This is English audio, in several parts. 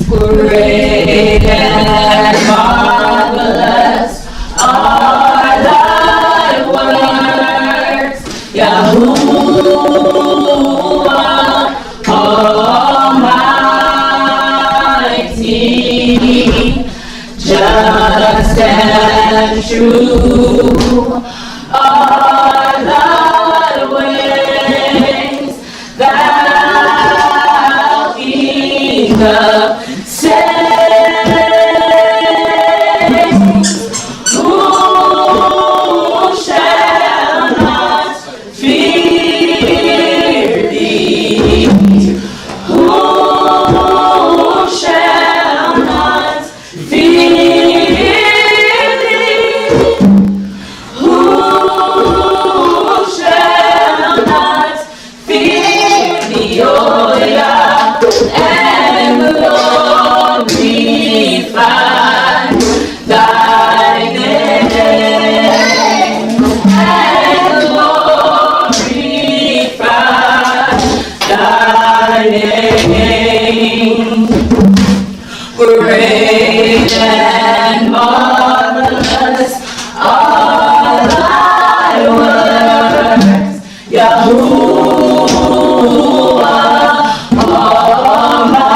Great and marvelous are thy works, Yahuwah Almighty. Just and true are thy ways, thou King of saints. Who shall not fear thee? Who shall not fear thee? Who shall not fear thee, O Yah, and glorify thy name, and glorify thy name. Great and marvelous are thy works, Yahuwah Almighty.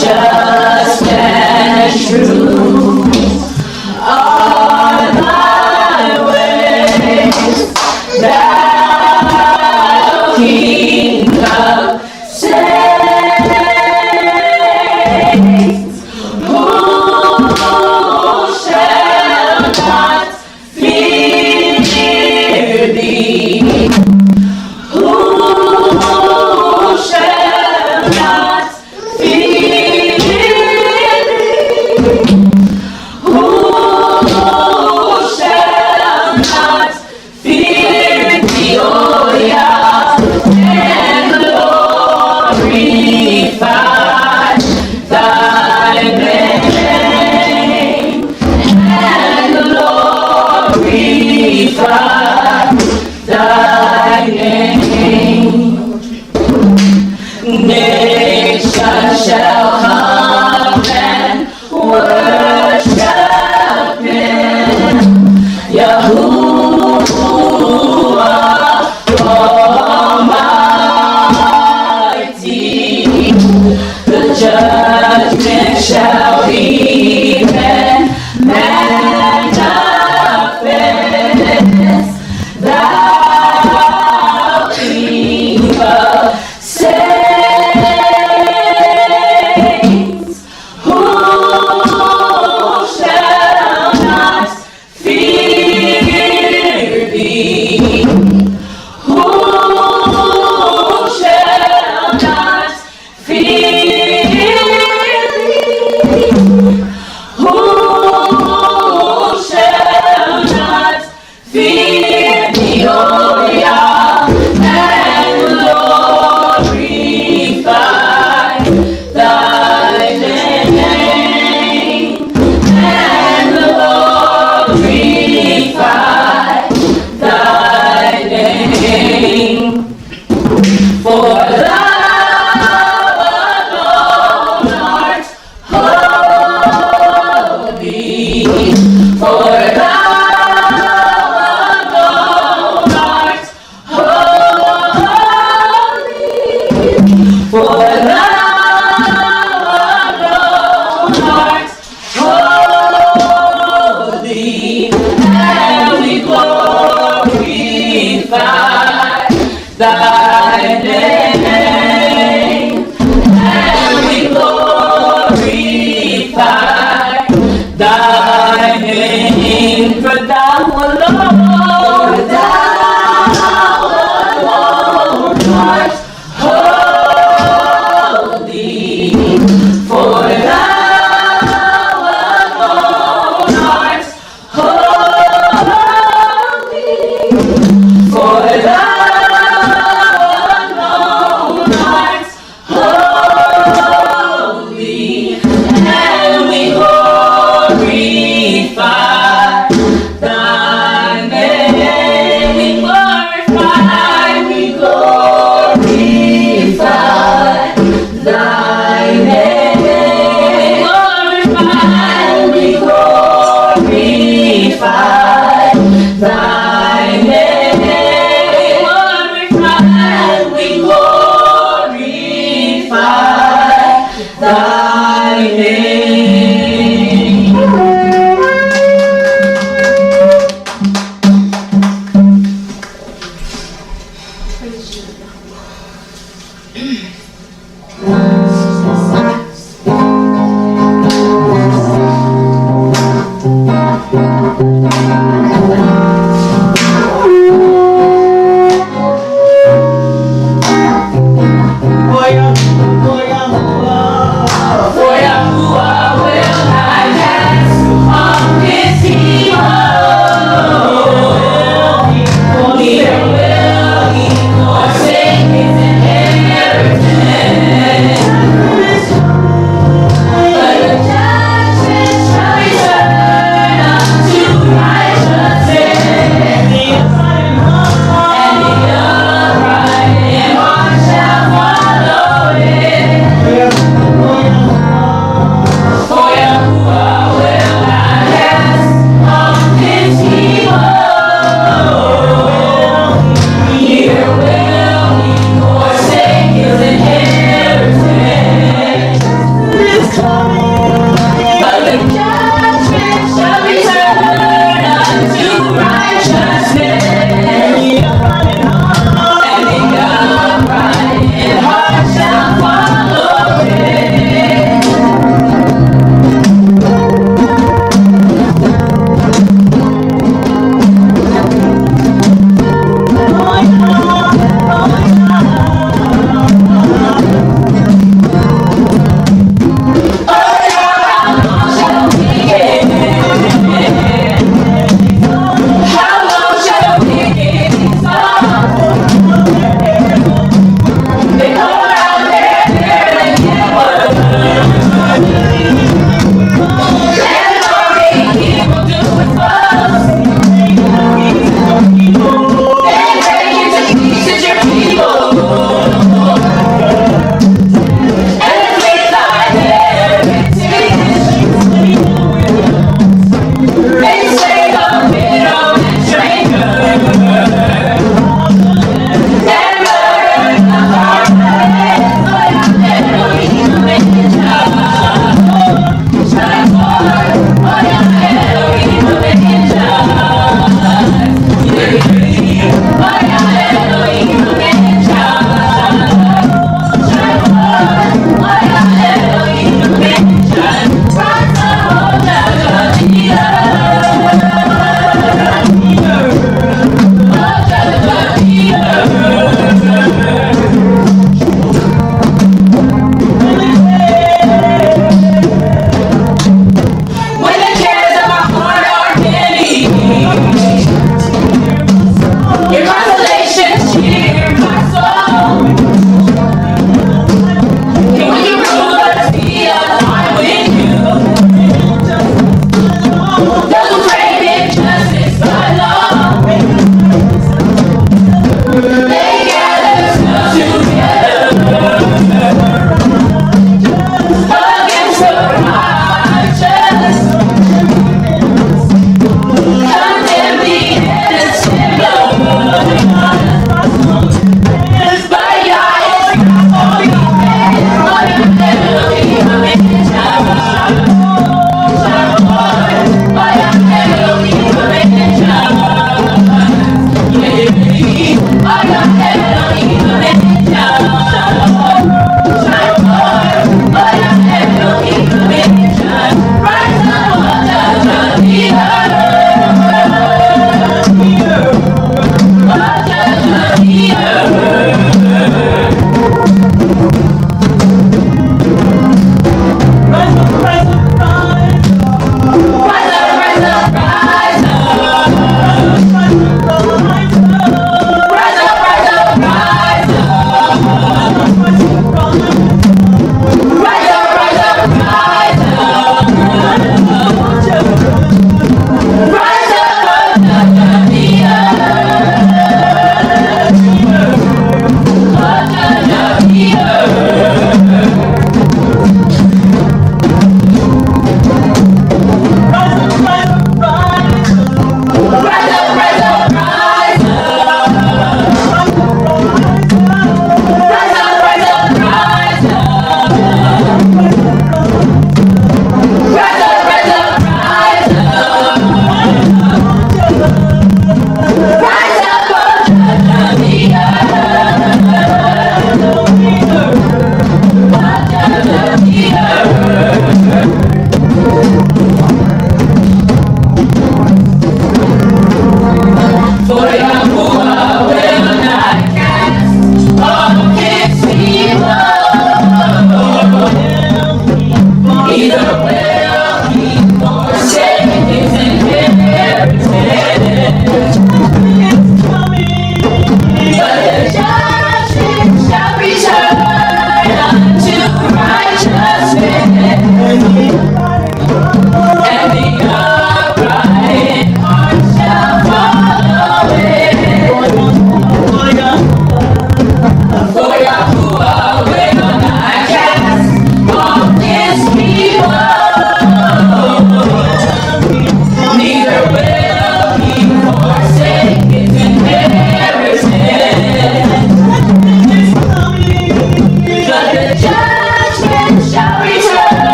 Just and true are thy ways, thou King of saints. Who shall not fear thee? Who shall not fear thee? Who shall not fear thee, O Yah, and glorify thy name, and glorify thy name. Nations shall come and worship him, Yahuwah Almighty. The judgment shall be manifest, thou King of saints. Who shall not fear thee? Who shall not fear thee? Who shall not fear thee, O Yah, and glorify thy name, and glorify thy name. For thou alone art holy, for thou alone art holy, for thou alone art holy, and we glorify thy name, and we glorify thy name. For Yahuwah will not pass on his Neither will he forsake his inheritance.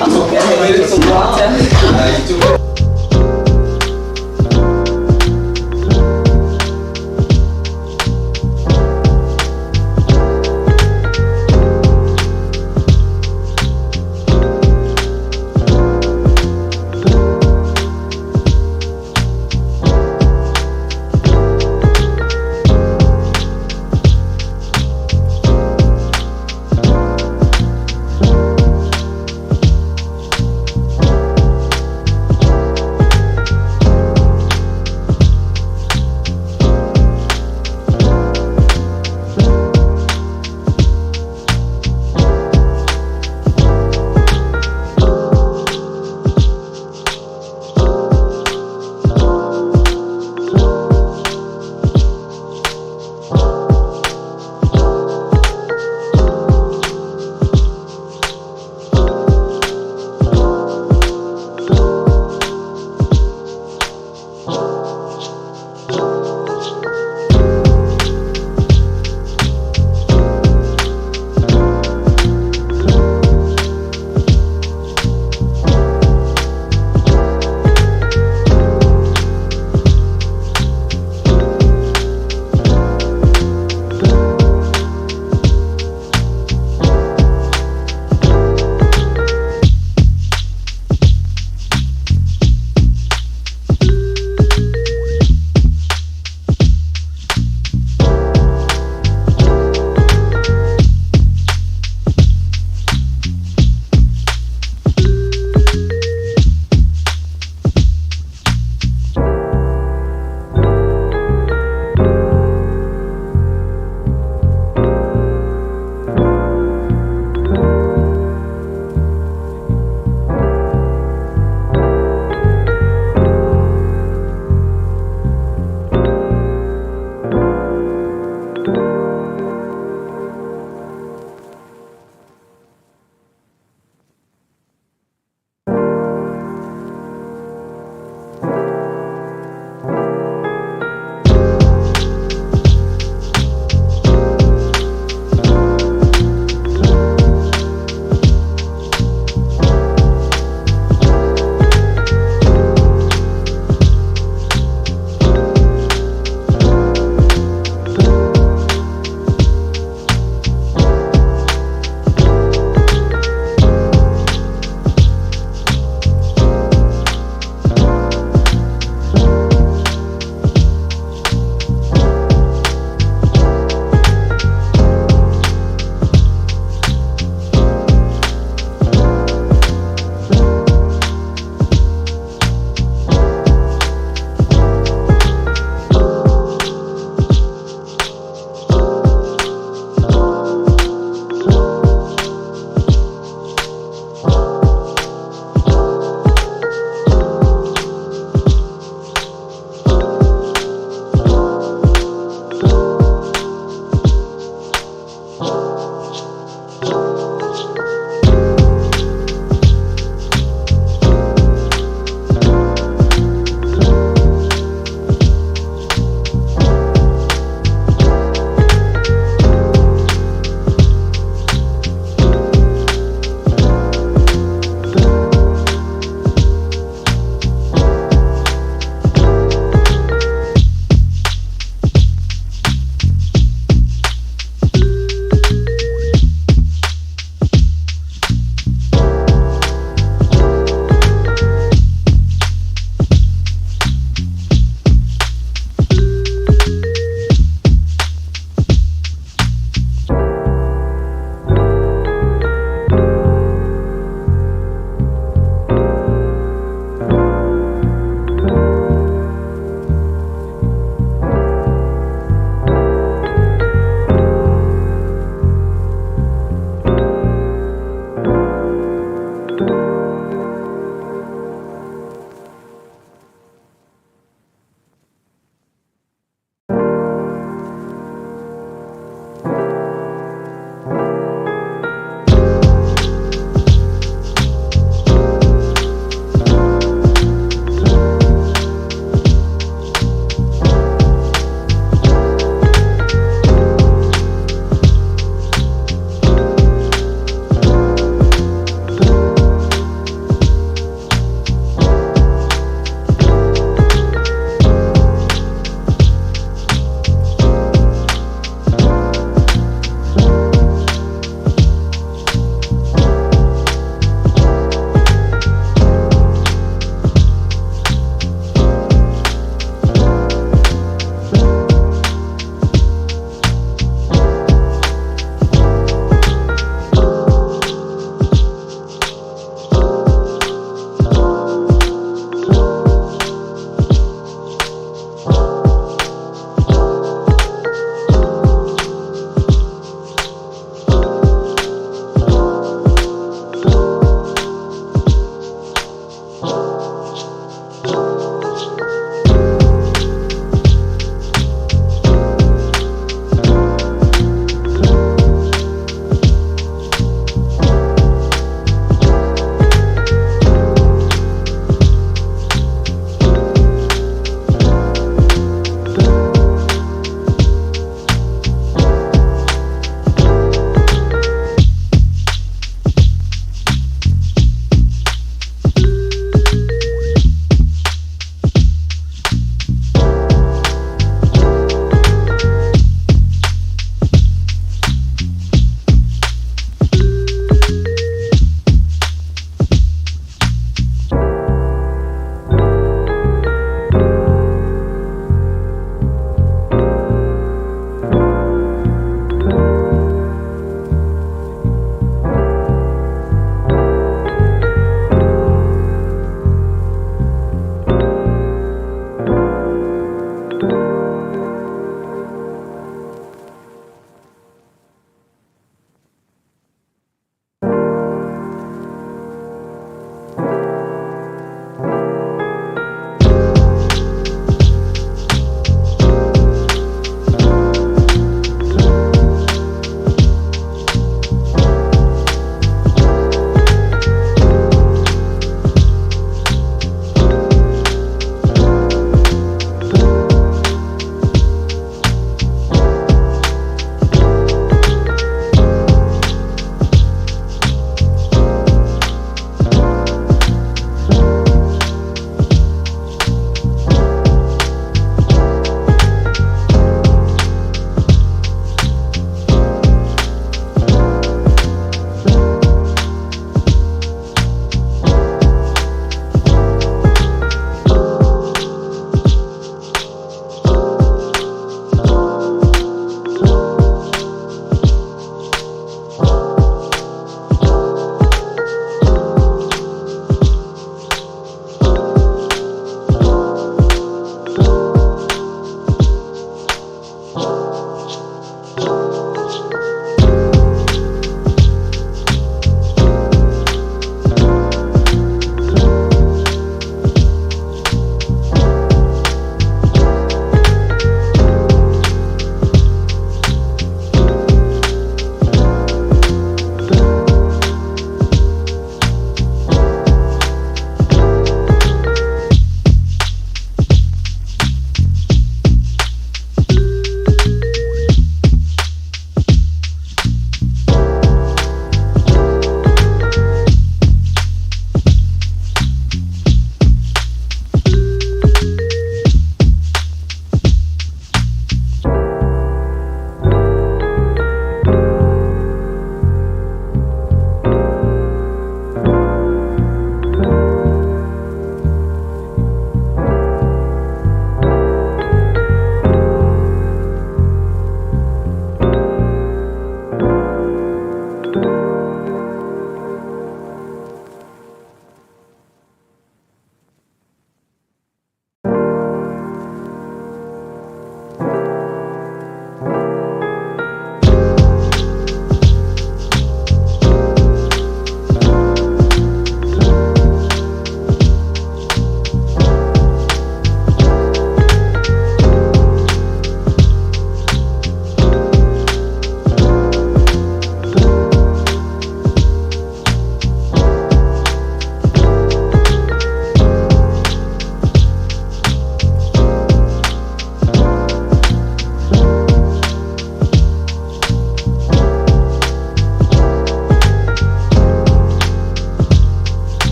Wait, it's some water.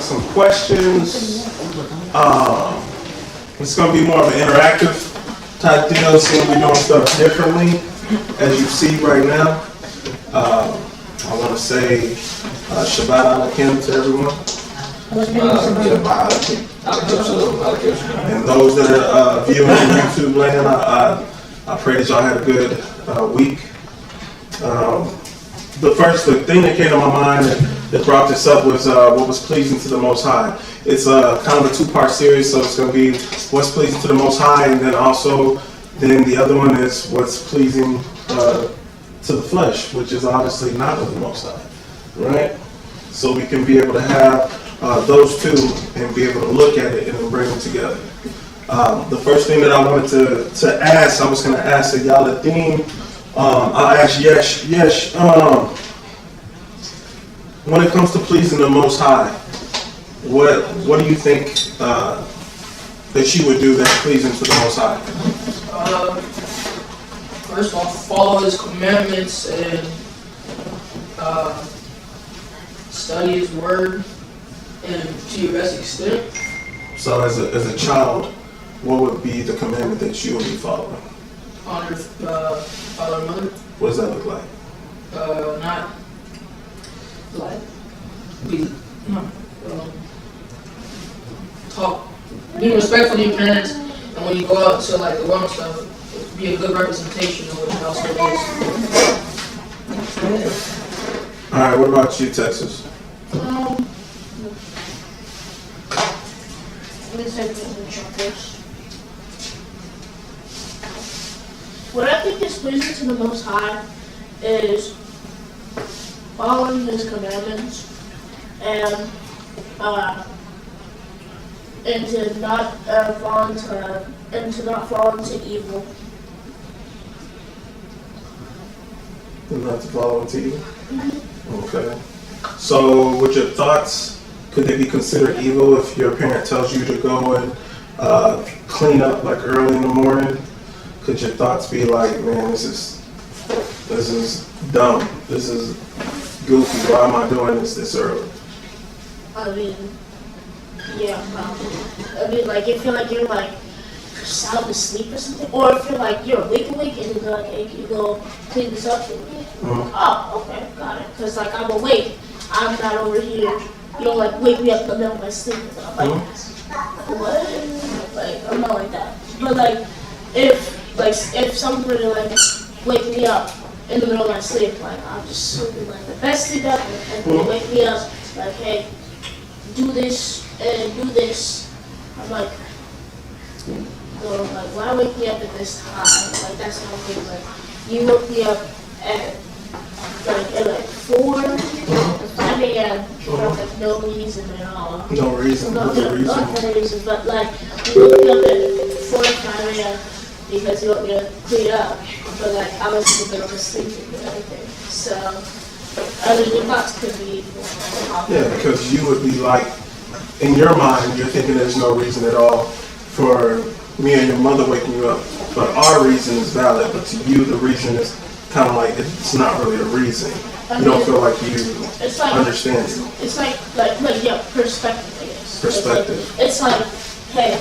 some questions. It's going to be more of an interactive type deal, seeing we're doing stuff differently, as you see right now. I want to say Shabbat Aleichem to everyone. And those that are viewing on YouTube land, I pray that y'all had a good week. The thing that came to my mind that brought this up was what was pleasing to the Most High. It's kind of a two-part series, so it's going to be what's pleasing to the Most High, and then the other one is what's pleasing to the flesh, which is obviously not of the Most High, right? So we can be able to have those two and be able to look at it and then bring them together. The first thing that I wanted to ask, I was going to ask Tehilliym. I'll ask Yesh. When it comes to pleasing the Most High, what do you think that you would do that's pleasing to the Most High? First off, follow His commandments and study His Word, and to your best extent. So as a child, what would be the commandment that you would be following? Honor father and mother. What does that look like? Not like be respectful to your parents, and when you go out to like the world and stuff, be a good representation of what the household is. All right. What about you, Texas? What I think is pleasing to the Most High is following His commandments and to not fall into evil. And not to follow into evil? Okay. So, with your thoughts, could they be considered evil if your parent tells you to go and clean up like early in the morning? Could your thoughts be like, man, this is dumb. This is goofy. Why am I doing this early? I mean, yeah, probably. I mean, like, if you're like, sound asleep or something, or if you're like, you're awake and you're like, hey, can you go clean this up for me? Oh, okay, got it. Because, like, I'm awake. I'm not over here. You don't, like, wake me up in the middle of my sleep. And I'm like, what? Like, I'm not like that. But, like, if somebody, like, wake me up in the middle of my sleep, like, I'm just sleeping, like, the best sleep ever, and they wake me up, like, hey, do this and do this. I'm like, why wake me up at this time? Like, that's not good. Like, you woke me up at 4 or 5 a.m. for like no reason at all. No reason. Not no reason, but like, you woke me up at 4 or 5 a.m. because you want me to clean up. But like, I was in the middle of sleeping and everything. So, I mean, your thoughts could be. Yeah, because you would be like, in your mind, you're thinking there's no reason at all for me and your mother waking you up. But our reason is valid, but to you, the reason is kind of like, it's not really a reason. You don't feel like you understand it. It's like yeah, perspective, I guess. Perspective. It's like, hey,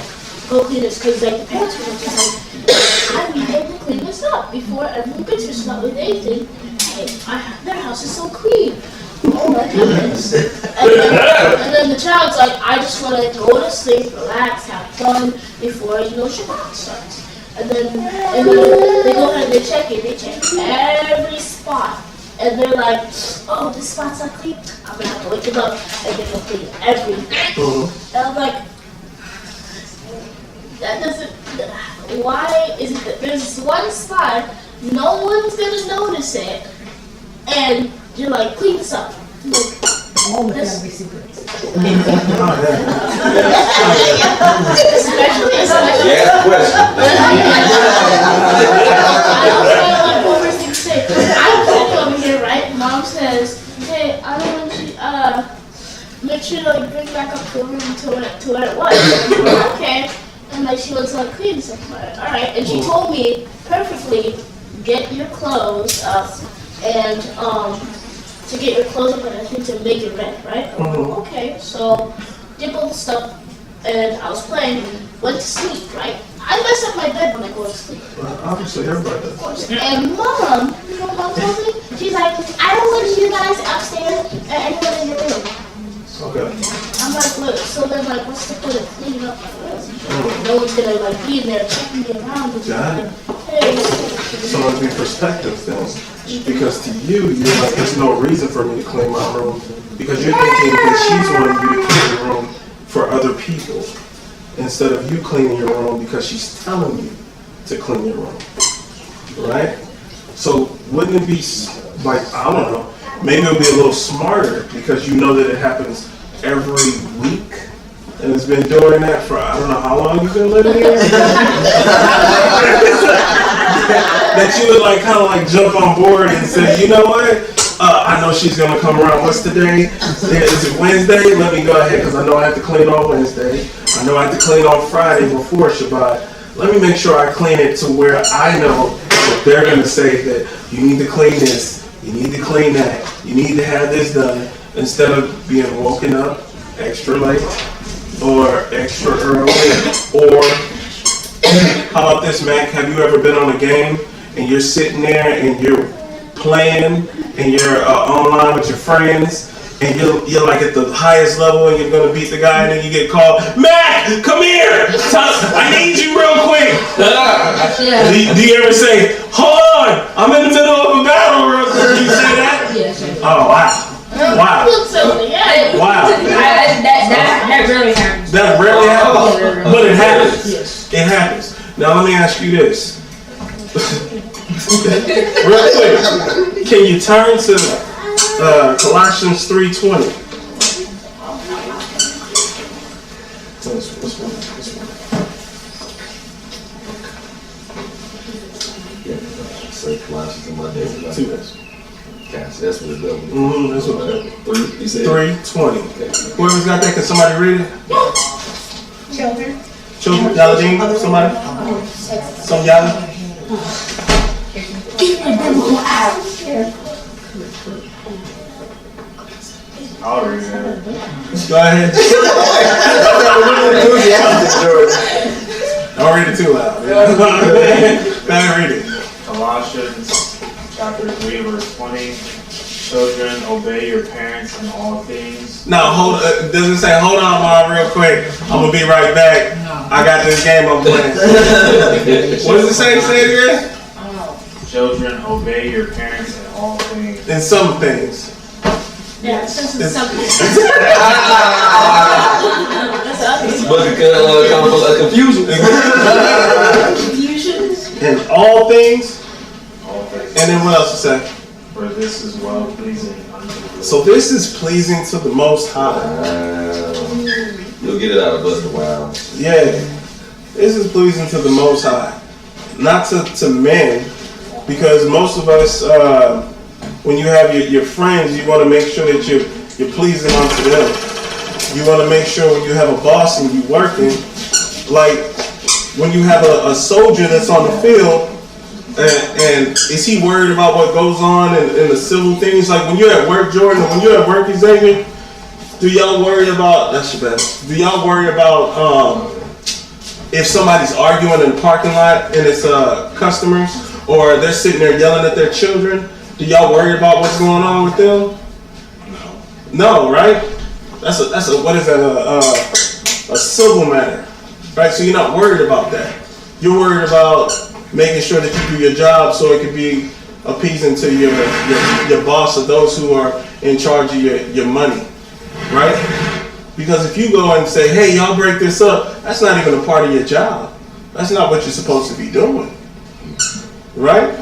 go clean this, because like the parents were just like, I need them to clean this up before everyone gets here, so that way they think, hey, their house is so clean. Oh my goodness. And then the child's like, I just want to go to sleep, relax, have fun before, Shabbat starts. And then they go ahead and they check every spot. And they're like, oh, this spot's not clean. I'm going to have to wake them up and they go clean everything. And I'm like, that doesn't, why is it that there's one spot, no one's going to notice it, and you're like, clean this up. All the family secrets. Especially. Yeah, question. I also have one more thing to say. I'm sitting over here, right? Mom says, hey, I don't want you, make sure to bring back up the room to where it was. Okay. And like she was like clean something. Alright. And she told me perfectly, get your clothes up and to get your clothes up and everything to make your bed, right? Okay, so did all the stuff, and I was playing, went to sleep, right? I mess up my bed when I go to sleep. Obviously, everybody does. And Mom, you know what Mom told me? She's like, I don't want you guys upstairs and anyone in your room. Okay. I'm like, look, so then like, what's the point of cleaning up my room? No one's gonna like be in there checking me around. Got it. Hey. So it'd be perspective then. Because to you, you're like, there's no reason for me to clean my room. Because you're thinking that she's wanting you to clean your room for other people. Instead of you cleaning your room because she's telling you to clean your room. Right? So wouldn't it be like, I don't know, maybe it'll be a little smarter because you know that it happens every week. And it's been doing that for, I don't know how long you've been living here. That you would like kind of like jump on board and say, you know what? I know she's gonna come around. What's today? Is it Wednesday? Let me go ahead because I know I have to clean on Wednesday. I know I have to clean on Friday before Shabbat. Let me make sure I clean it to where I know that they're gonna say that you need to clean this, you need to clean that, you need to have this done, instead of being woken up extra late or extra early. Or how about this, Mac? Have you ever been on a game and you're sitting there and you're playing and you're online with your friends and you're like at the highest level and you're gonna beat the guy and then you get called, Mac, come here! I need you real quick! Do you ever say, hold on, I'm in the middle of a battle real quick? Do you say that? Yes. Oh, wow. Wow. Wow. That rarely happens. That rarely happens, but it happens. Yes. It happens. Now let me ask you this. Real quick. Can you turn to Colossians 3:20? This one. Say Colossians in my day. Two days. Gosh, that's what it's doing. That's what it is. 3, you said? 3:20. Whoever's got that, can somebody read it? Children. Children, Yaladin, somebody? Some Yala? I'll read it. Go ahead. Don't read it too loud. Go ahead, read it. Colossians chapter 3 verse 20. Children, obey your parents in all things. No, does it say, hold on, Mom, real quick. I'm going to be right back. I got this game I'm playing. What does it say? Say it again. Children, obey your parents in all things. In some things. Yeah, since it's something. But it come from a confusion. In all things. All things. And then what else it say? For this is well pleasing unto the Lord. So this is pleasing to the Most High. You'll get it out of us in a while. Yeah. This is pleasing to the Most High. Not to men. Because most of us, when you have your friends, you want to make sure that you're pleasing unto them. You want to make sure when you have a boss and you working, like when you have a soldier that's on the field, and is he worried about what goes on in the civil things? Like when you're at work, Jordan, when you're at work, Xavier, do y'all worry about, that's your best, do y'all worry about if somebody's arguing in the parking lot and it's customers, or they're sitting there yelling at their children? Do y'all worry about what's going on with them? No, right? That's a what is that? A civil matter, right? So you're not worried about that. You're worried about making sure that you do your job so it can be appeasing to your boss or those who are in charge of your money, right? Because if you go and say, hey, y'all break this up, that's not even a part of your job. That's not what you're supposed to be doing. Right?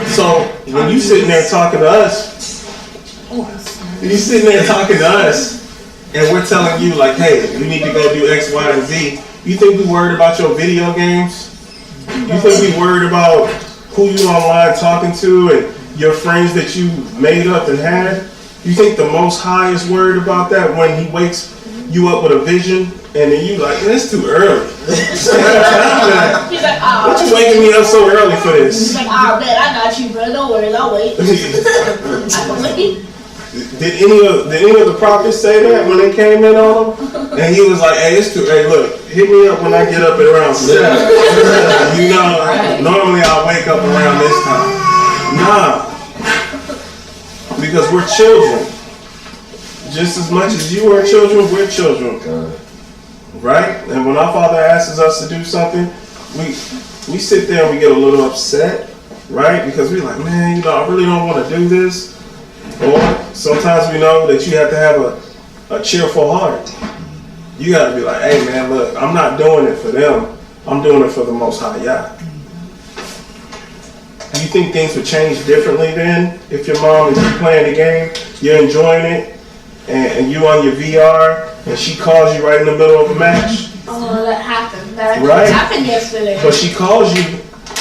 So when you sitting there talking to us, and we're telling you like, hey, you need to go do X, Y, and Z, you think we worried about your video games? You think we worried about who you online talking to and your friends that you made up and had? You think the Most High is worried about that when he wakes you up with a vision and then you like, it's too early. He's like, What you waking me up so early for this? He's like, man, I got you, bro. Don't worry, I'll wait. I can wait. Did any of the prophets say that when they came in on him? And he was like, hey, it's too, hey, look, hit me up when I get up at around 7. You know, normally I'll wake up around this time. Nah. Because we're children. Just as much as you are children, we're children. Right? And when our Father asks us to do something, we sit there and we get a little upset, right? Because we're like, man, you know, I really don't want to do this. Or sometimes we know that you have to have a cheerful heart. You got to be like, hey, man, look, I'm not doing it for them. I'm doing it for the Most High-Yah. Do you think things would change differently then if your mom is playing the game, you're enjoying it, and you on your VR, and she calls you right in the middle of a match? Oh, that happened. That Right. happened yesterday. But she calls you,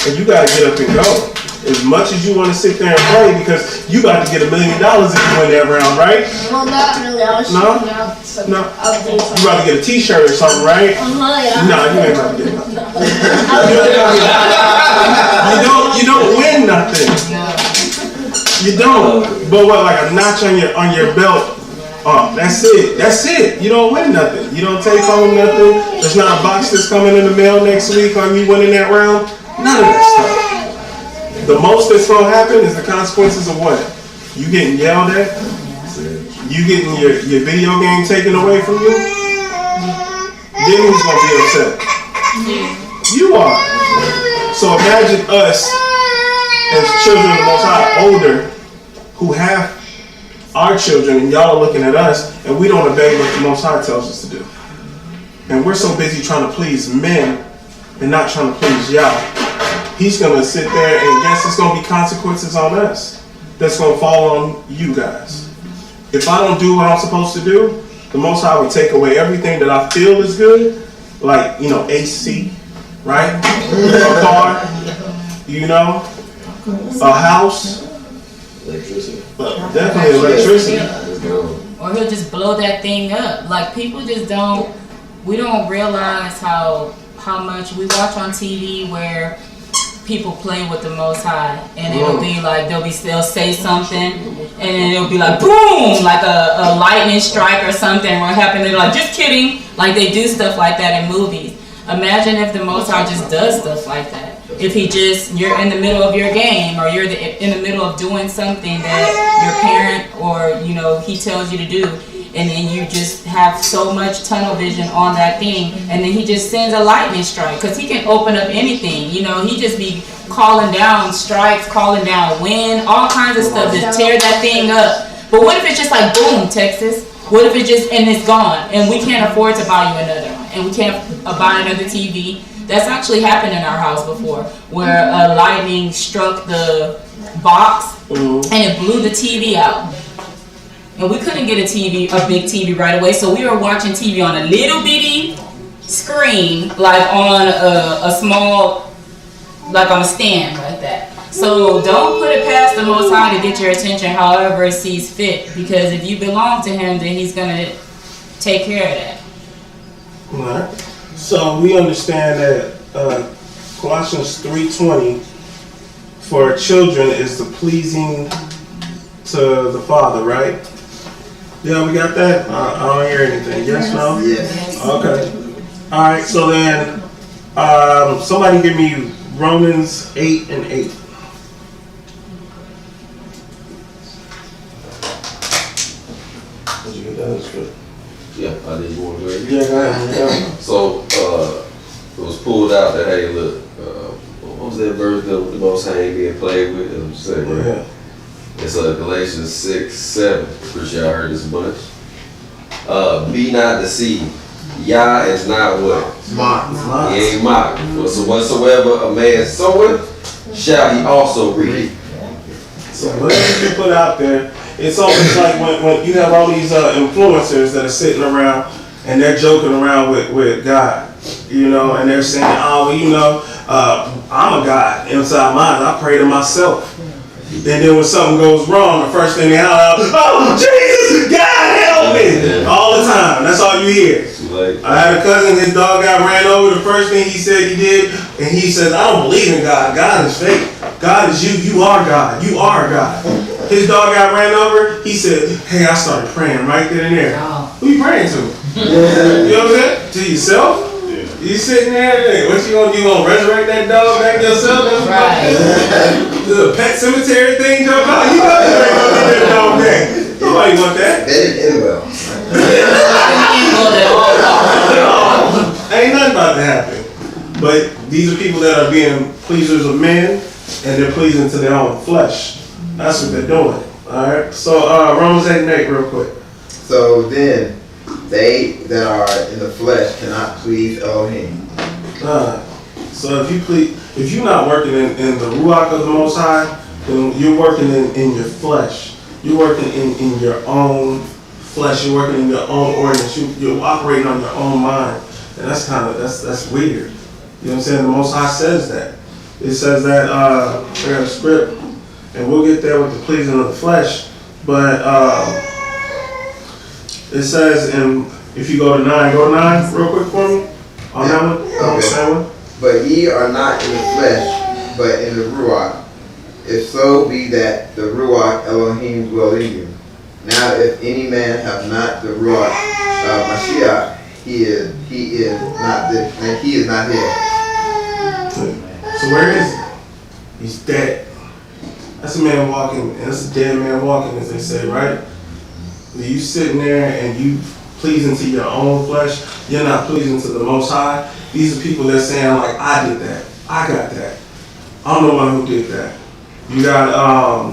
and you got to get up and go. As much as you want to sit there and play, because you about to get $1 million if you win that round, right? Well, not really. I was No? shooting out some No. updates. You about to get a T-shirt or something, right? Yeah. No, you ain't about to get nothing. You don't win nothing. You don't. But what, like a notch on your belt? Oh, that's it. That's it. You don't win nothing. You don't take home nothing. There's not a box that's coming in the mail next week on you winning that round. None of that stuff. The most that's gonna happen is the consequences of what? You getting yelled at? You getting your video game taken away from you? Then who's gonna be upset? You are. So imagine us as children of the Most High, older, who have our children, and y'all are looking at us, and we don't obey what the Most High tells us to do. And we're so busy trying to please men and not trying to please Yah. He's going to sit there and guess it's going to be consequences on us. That's going to fall on you guys. If I don't do what I'm supposed to do, the Most High will take away everything that I feel is good, like, you know, AC, right? A car, you know, a house. Electricity. Definitely electricity. Or he'll just blow that thing up. Like, people just we don't realize how much we watch on TV where people play with the Most High, and it'll be like they'll say something, and then it'll be like boom, like a lightning strike or something will happen. They're like, just kidding. Like, they do stuff like that in movies. Imagine if the Most High just does stuff like that. If you're in the middle of your game, or you're in the middle of doing something that your parent or he tells you to do, and then you just have so much tunnel vision on that thing, and then he just sends a lightning strike, because he can open up anything. He just be calling down strikes, calling down wind, all kinds of stuff to tear that thing up. But what if it's just like boom, Texas? What if it's it's gone, and we can't afford to buy you another one, and we can't buy another TV? That's actually happened in our house before, where a lightning struck the box and it blew the TV out. And we couldn't get a big TV right away, so we were watching TV on a little bitty screen, like on a small, like on a stand like that. So don't put it past the Most High to get your attention however it sees fit, because if you belong to Him, then He's going to take care of that. All right. So we understand that Colossians 3:20 for children is the pleasing to the Father, right? Yeah, we got that? I don't hear anything. Yes, no? Yes. Okay. All right, so then somebody give me Romans 8:8. Did you get that? Yeah, I did want to go ahead. Yeah, go ahead. So, it was pulled out that, hey, look, what was that verse that the Most High ain't being played with? It was saying, right? Yeah. It's Galatians 6:7. Pretty sure I heard this a bunch. Be not deceived. Yah is not what? Mocked. He ain't mocked. For so whatsoever a man soweth, shall he also reap. So whatever you put out there, it's always like when you have all these influencers that are sitting around and they're joking around with God, and they're saying, I'm a God. Inside mine, I pray to myself. And then when something goes wrong, the first thing they holler out, oh, Jesus, God help me! Yeah. All the time. That's all you hear. I had a cousin, his dog got ran over. The first thing he said he did, and he says, I don't believe in God. God is fake. God is you. You are God. You are God. His dog got ran over. He said, hey, I started praying right then and there. Oh. Who you praying to? You know what I'm saying? To yourself? You sitting there, hey, what you gonna resurrect that dog back yourself? Right. The pet cemetery thing jump out? You know you ain't gonna get that dog back. Nobody want that. That didn't end well. Ain't nothing about to happen. But these are people that are being pleasers of men, and they're pleasing to their own flesh. That's what they're doing. Alright? So Romans 8:8 real quick. So then, they that are in the flesh cannot please Elohim. So if you're not working in the Ruach of the Most High, then you're working in your flesh. You're working in your own flesh. You're working in your own ordinance. You're operating on your own mind. And that's that's weird. You know what I'm saying? The Most High says that. It says that, I got a script, and we'll get there with the pleasing of the flesh, but it says, if you go to 9 real quick for me, on that one, on that one. But ye are not in the flesh, but in the Ruach. If so be that the Ruach Elohim dwell in you. Now if any man have not the Ruach Mashiach, he is not here. So where is he? He's dead. That's a man walking, and that's a dead man walking, as they say, right? You sitting there and you pleasing to your own flesh, you're not pleasing to the Most High. These are people that saying like, I did that, I got that. I'm the one who did that. You got,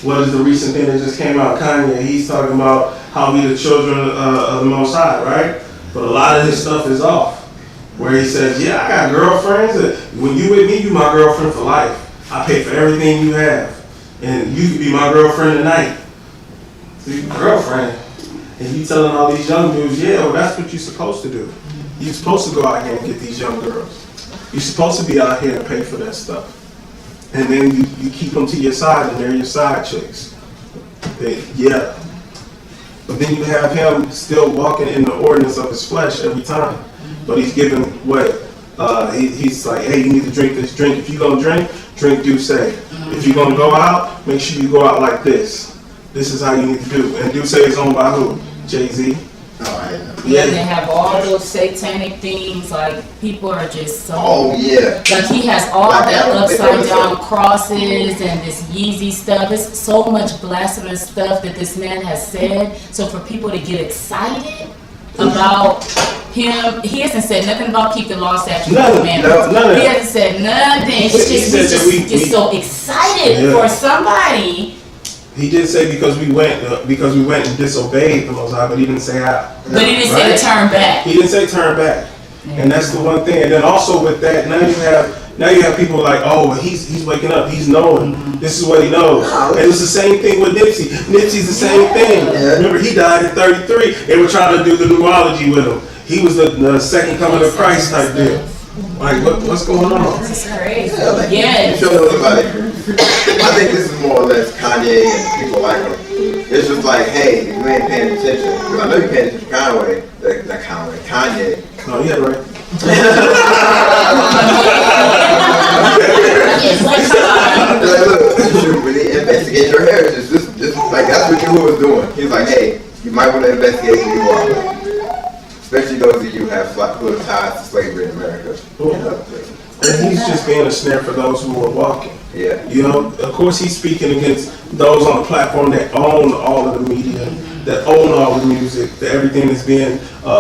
what is the recent thing that just came out? Kanye, he's talking about how we the children of the Most High, right? But a lot of his stuff is off. Where he says, yeah, I got girlfriends. When you with me, you my girlfriend for life. I pay for everything you have. And you can be my girlfriend tonight. So you girlfriend. And you telling all these young dudes, yeah, well, that's what you're supposed to do. You're supposed to go out here and get these young girls. You're supposed to be out here and pay for that stuff. And then you keep them to your side, and they're your side chicks. Yeah. But then you have him still walking in the ordinance of his flesh every time. But he's giving what? He's like, hey, you need to drink this drink. If you're going to drink do say. If you're going to go out, make sure you go out like this. This is how you need to do. And do say is owned by who? Jay-Z. Yeah, they have all those satanic things. Like, people are just so. Oh, yeah. Like, he has all that upside down crosses and this Yeezy stuff. It's so much blasphemous stuff that this man has said. So, for people to get excited about him, he hasn't said nothing about keep the law, statutes, and commandments. He hasn't said nothing. It's just, we just so excited for somebody. He did say because we went and disobeyed the Most High, but he didn't say how. But he didn't say to turn back. He didn't say turn back, and that's the one thing. And then also with that, now you have people like, oh, well, he's waking up, he's knowing. This is what he knows. And it's the same thing with Nipsey. Nipsey's the same thing. Remember, he died at 33. They were trying to do the numerology with him. He was the second coming of Christ type deal. Like, what's going on? This is crazy. Yeah. I think this is more or less Kanye and people like him. It's just like, hey, if you ain't paying attention, because I know you're paying attention to Kanye. No, yeah, right. Like, look, you really investigate your heritage. This like that's what you was doing. He's like, hey, you might want to investigate who you are. Especially those of you who have political ties to slavery in America. And he's just being a snare for those who are walking. Yeah. You know, of course he's speaking against those on the platform that own all of the media, that own all the music, that everything is being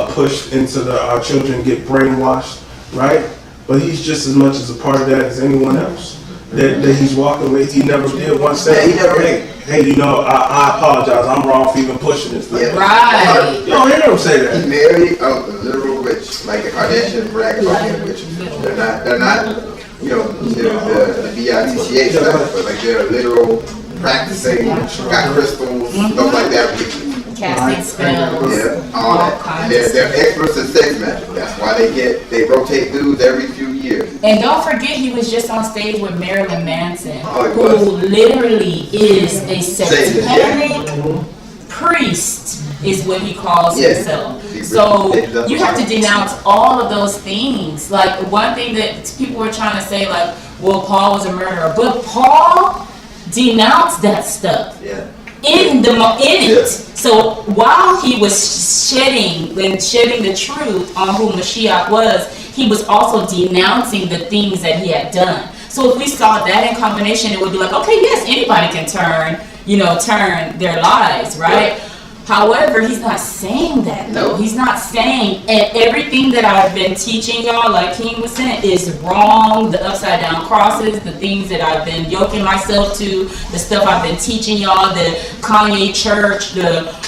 pushed into our children get brainwashed, right? But he's just as much as a part of that as anyone else. That he's walking with. He never did once say, hey, you know, I apologize. I'm wrong for even pushing this thing. Yeah. Right. You don't hear him say that. He married a literal witch, like the Kardashians brag about being witches. They're not, you know, the B-I-T-C-H stuff, but like they're literal practicing, got crystals, stuff like that. Casting spells. Yeah, all that. Kinds They're experts in sex magic. That's why they rotate dudes every few years. And don't forget, he was just on stage with Marilyn Manson, who literally is a satanic priest, is what he calls himself. So you have to denounce all of those things. Like, one thing that people were trying to say, like, well, Paul was a murderer, but Paul denounce that stuff. Yeah. In it. So while he was shedding the truth on who Mashiach was, he was also denouncing the things that he had done. So if we saw that in combination, it would be like, okay, yes, anybody can turn their lives, right? However, he's not saying that. No. He's not saying, and everything that I've been teaching y'all, like King was saying, is wrong. The upside down crosses, the things that I've been yoking myself to, the stuff I've been teaching y'all, the Kanye church,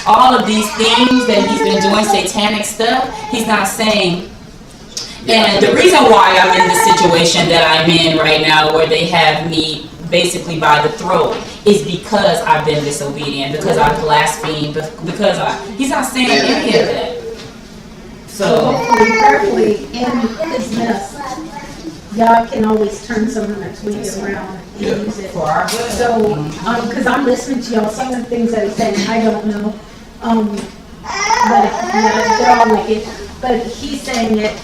all of these things that he's been doing, satanic stuff, he's not saying. And the reason why I'm in the situation that I'm in right now, where they have me basically by the throat, is because I've been disobedient, because I blasphemed, because he's not saying any of that. So hopefully, prayerfully, in his mess, God can always turn something that's wicked around and use it. for our good. So, because I'm listening to y'all, some of the things that he's saying, I don't know, but they're all wicked. But he's saying it.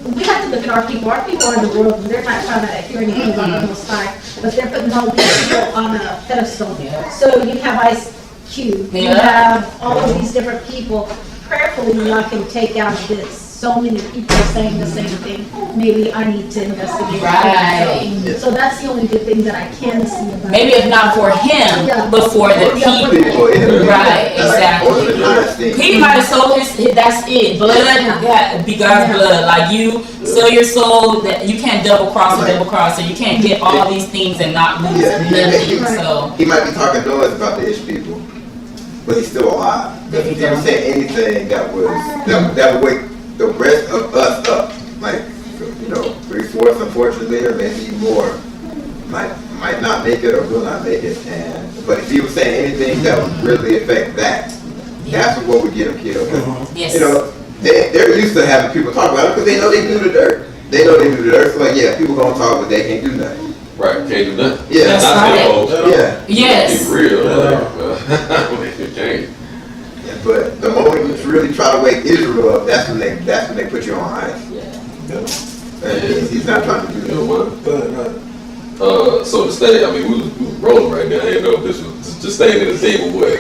We have to look at our people. Our people are in the world, and they're not trying to hear anything about the Most High, but they're putting all these people on a pedestal. So you have Ice Cube, you have all of these different people. Prayerfully, y'all can take out of this. So many people saying the same thing. Maybe I need to investigate. Right. So that's the only good thing that I can see about Maybe if not for him, but for the people. Right, exactly. He might have sold his, that's it. Blood, be God's blood. Like you sell your soul, that you can't double cross, so you can't get all these things and not lose nothing. So He might be talking noise about the Ish people, but he's still alive. If he didn't say anything that would wake the rest of us up, like 3/4, unfortunately, or maybe more, might not make it or will not make it. But if he was saying anything that would really affect that, that's what would get him killed. yes. They're used to having people talk about it because they know they do the dirt. They know they do the dirt. So like, yeah, people gonna talk, but they can't do nothing. Right, can't do nothing. Yeah, That's Not right. yeah. Yes. Be real. Make it change. But the moment you really try to wake Israel up, that's when they put you on ice. And he's not trying to do You know that. what? So to stay, I mean, we was rolling right now. I didn't know if this was just staying in the theme of what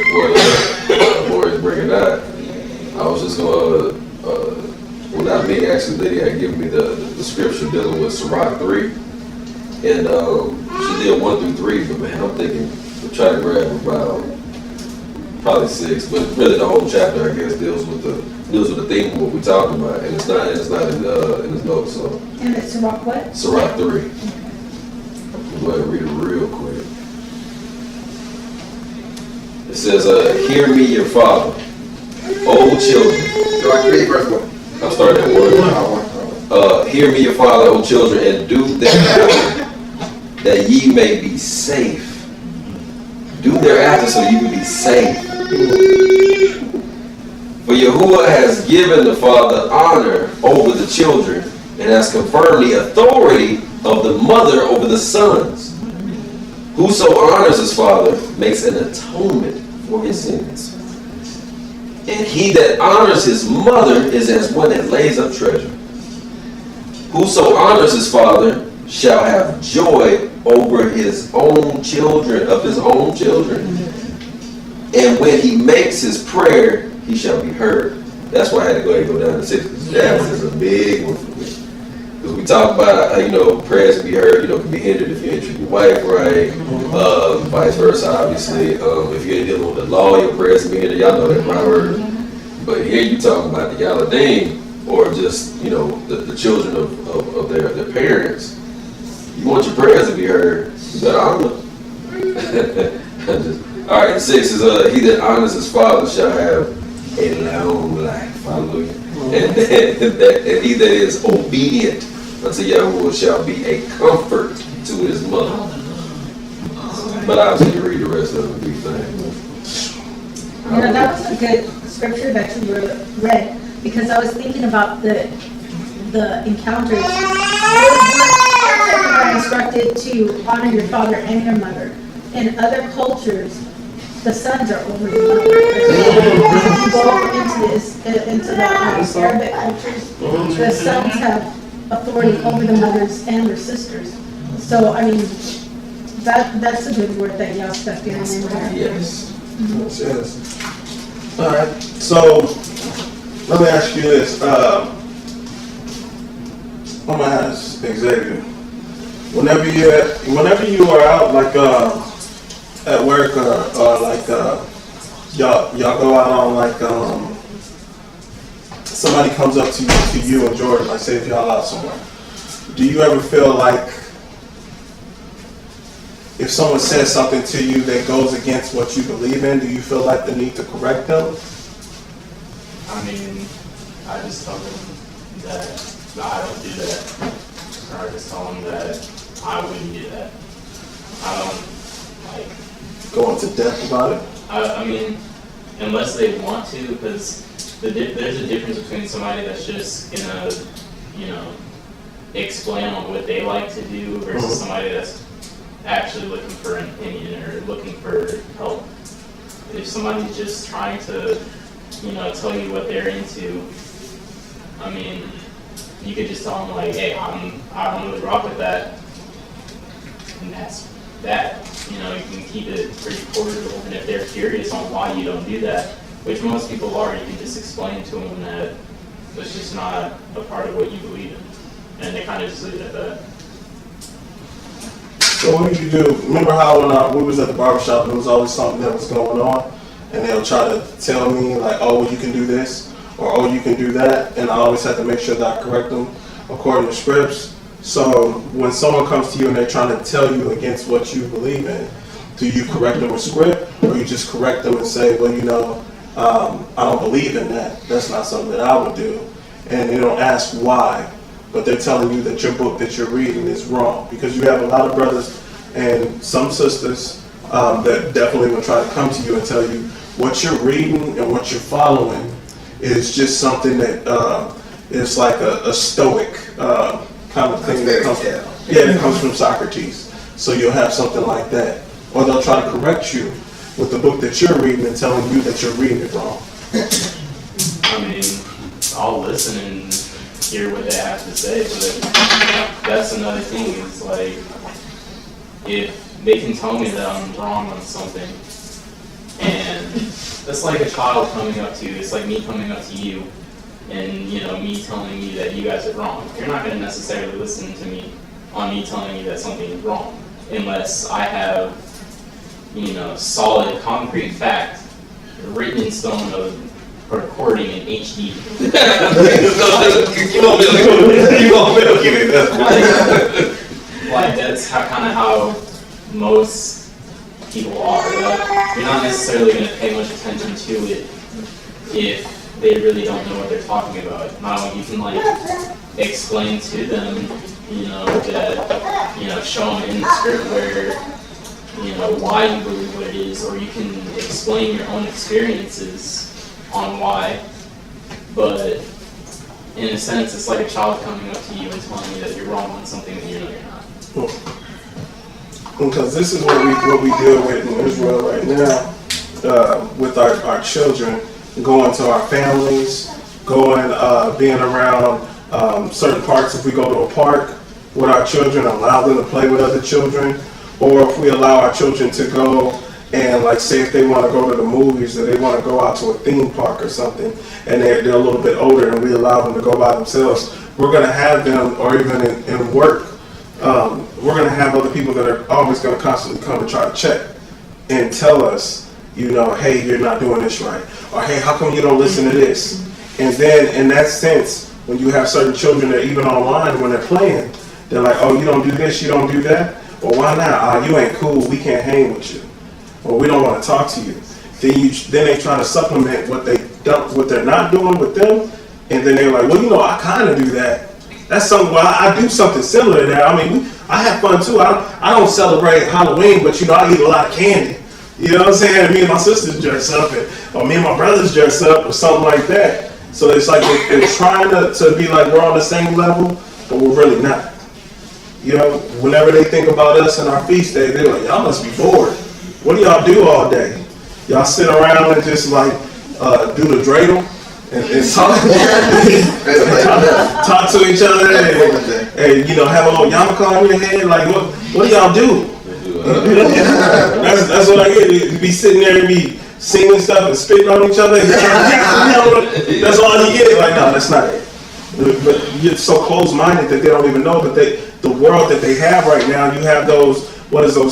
Boris is bringing out. I was just gonna, well, not me, actually, Lady had given me the scripture dealing with Sirach 3. And she did 1 through 3, but man, I'm thinking, we'll try to grab about probably 6, but really the whole chapter, I guess, deals with the theme of what we're talking about, and it's not in his notes. So And it's Sirach what? Sirach 3. Go ahead and read it real quick. It says, "Hear me, your father, O children." Sirach 3, verse 1. I'll start at 1. Hear me, your father, O children, and do thereafter, that ye may be safe. Do thereafter so you will be safe. For Yahuwah has given the father honor over the children, and has confirmed the authority of the mother over the sons. Whoso honors his father makes an atonement for his sins. And he that honors his mother is as one that lays up treasure. Whoso honors his father shall have joy over his own children, And when he makes his prayer, he shall be heard. That's why I had to go ahead and go down to 6. That one is a big one for me. Because we talk about how, prayers can be heard, can be hindered if you ain't treat your wife right. Vice versa, obviously. If you ain't dealing with the law, your prayers can be hindered. Y'all know that proverb. But here you talking about the Yaladim, or just, the children of their parents. You want your prayers to be heard, you better honor them. All right, 6 is, he that honors his father shall have a long life. Hallelujah. And he that is obedient unto Yahuwah shall be a comfort to his mother. But obviously you read the rest of it, That was a good scripture that you read, because I was thinking about the encounters. We're instructed to honor your father and your mother. In other cultures, the sons are over the mother. If you go into the Arabic cultures, the sons have authority over the mothers and their sisters. So, I mean, That's a good word that y'all stuck in there. Yes. Yes. All right. So let me ask you this. I'm gonna ask Xavier. Whenever you are out, like at work, or like y'all go out on like somebody comes up to you and Jordan, like say if y'all out somewhere, do you ever feel like if someone says something to you that goes against what you believe in, do you feel like the need to correct them? I mean, I just tell them that I don't do that. Or I just tell them that I wouldn't do that. I don't, like... Go into depth about it? I mean, unless they want to, because there's a difference between somebody that's just gonna, explain on what they like to do versus somebody that's actually looking for an opinion or looking for help. If somebody's just trying to, tell you what they're into, I mean, you could just tell them like, hey, I don't really rock with that, and that's that. You can keep it pretty cordial, and if they're curious on why you don't do that, which most people are, you can just explain to them that it's just not a part of what you believe in, and they kind of just leave it at that. So what do you do? Remember how when we was at the barbershop, there was always something that was going on, and they'll try to tell me like, oh, well, you can do this, or oh, you can do that, and I always have to make sure that I correct them according to scripts. So when someone comes to you and they're trying to tell you against what you believe in, do you correct them with script, or you just correct them and say, well, I don't believe in that. That's not something that I would do. And they don't ask why, but they're telling you that your book that you're reading is wrong. Because you have a lot of brothers and some sisters that definitely will try to come to you and tell you what you're reading and what you're following is just something that is like a stoic kind of thing that comes from Socrates. So you'll have something like that. Or they'll try to correct you with the book that you're reading and telling you that you're reading it wrong. I mean, I'll listen and hear what they have to say, but that's another thing is like, if they can tell me that I'm wrong on something, and that's like a child coming up to you, it's like me coming up to you, and me telling you that you guys are wrong. You're not going to necessarily listen to me on me telling you that something is wrong, unless I have solid, concrete fact, written in stone of recording in HD. Like that's kind of how most people are. Like, you're not necessarily going to pay much attention to it if they really don't know what they're talking about. Now you can explain to them, that show them in the script where. Why you believe what it is, or you can explain your own experiences on why, but in a sense, it's like a child coming up to you and telling you that you're wrong on something that you're not. Because this is what we deal with in Israel right now, with our children, going to our families, being around certain parks. If we go to a park with our children, allow them to play with other children. Or if we allow our children to go and say if they want to go to the movies or they want to go out to a theme park or something and they're a little bit older and we allow them to go by themselves, we're going to have them, or even in work, we're going to have other people that are always going to constantly come and try to check and tell us, hey, you're not doing this right. Or hey, how come you don't listen to this? And then in that sense, when you have certain children that even online when they're playing, they're like, oh, you don't do this, you don't do that? Well, why not? You ain't cool. We can't hang with you. Or we don't want to talk to you. Then they try to supplement what they're not doing with them, and then they're like, well, I kind of do that. That's something. Well, I do something similar to that. I mean, I have fun too. I don't celebrate Halloween, but I eat a lot of candy. You know what I'm saying? Me and my sisters dress up, or me and my brothers dress up, or something like that. So it's like they're trying to be like we're on the same level, but we're really not. Whenever they think about us and our feast day, they're like, y'all must be bored. What do y'all do all day? Y'all sit around and just do the dreidel and talk to each other and have a little yarmulke on your head. Like, what do y'all do? That's what I get. You be sitting there and be singing stuff and spitting on each other. That's all you get. Like, no, that's not it. But you're so close-minded that they don't even know. But the world that they have right now, you have those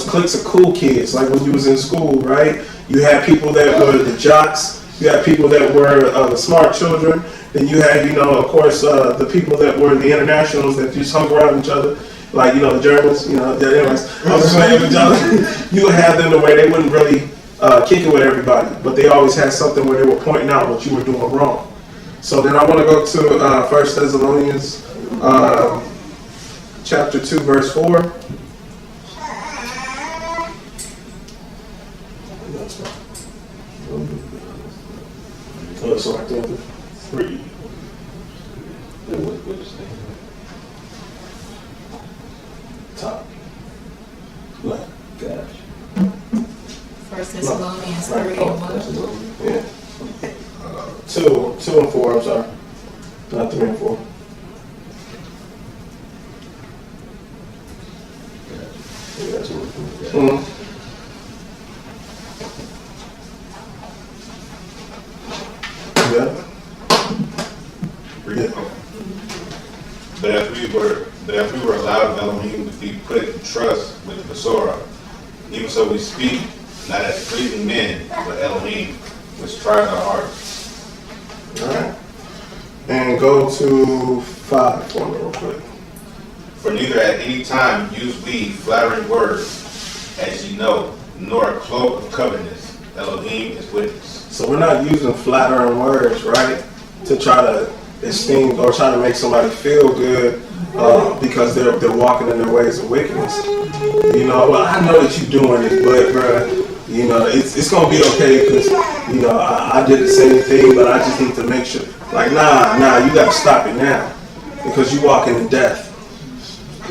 cliques of cool kids, like when you was in school, right? You had people that were the jocks. You had people that were the smart children. Then you had, of course, the people that were the internationals that just hung around each other, like, the Germans, anyways. I was just saying, you would have them to where they wouldn't really kick it with everybody, but they always had something where they were pointing out what you were doing wrong. So then I want to go to 1 Thessalonians chapter 2, verse 4. Oh, so I think 3. Top. Left. Gotcha. 1 Thessalonians 3 and 1. Yeah. 2 and 4, I'm sorry. Not 3 and 4. Mm-hmm. Yeah. But if we were allowed Elohim to be put in trust with the Torah, even so we speak, not as pleasing men, but Elohim, which tries our hearts. Alright. And go to 5 for me real quick. For neither at any time use we flattering words, as ye know, nor a cloak of covetousness. Elohim is witness. So we're not using flattering words, right, to try to esteem or try to make somebody feel good because they're walking in their ways of wickedness. Well, I know that you're doing this, but bruh, it's gonna be okay because I did the same thing, but I just need to make sure. Like, nah, you gotta stop it now because you walking in death.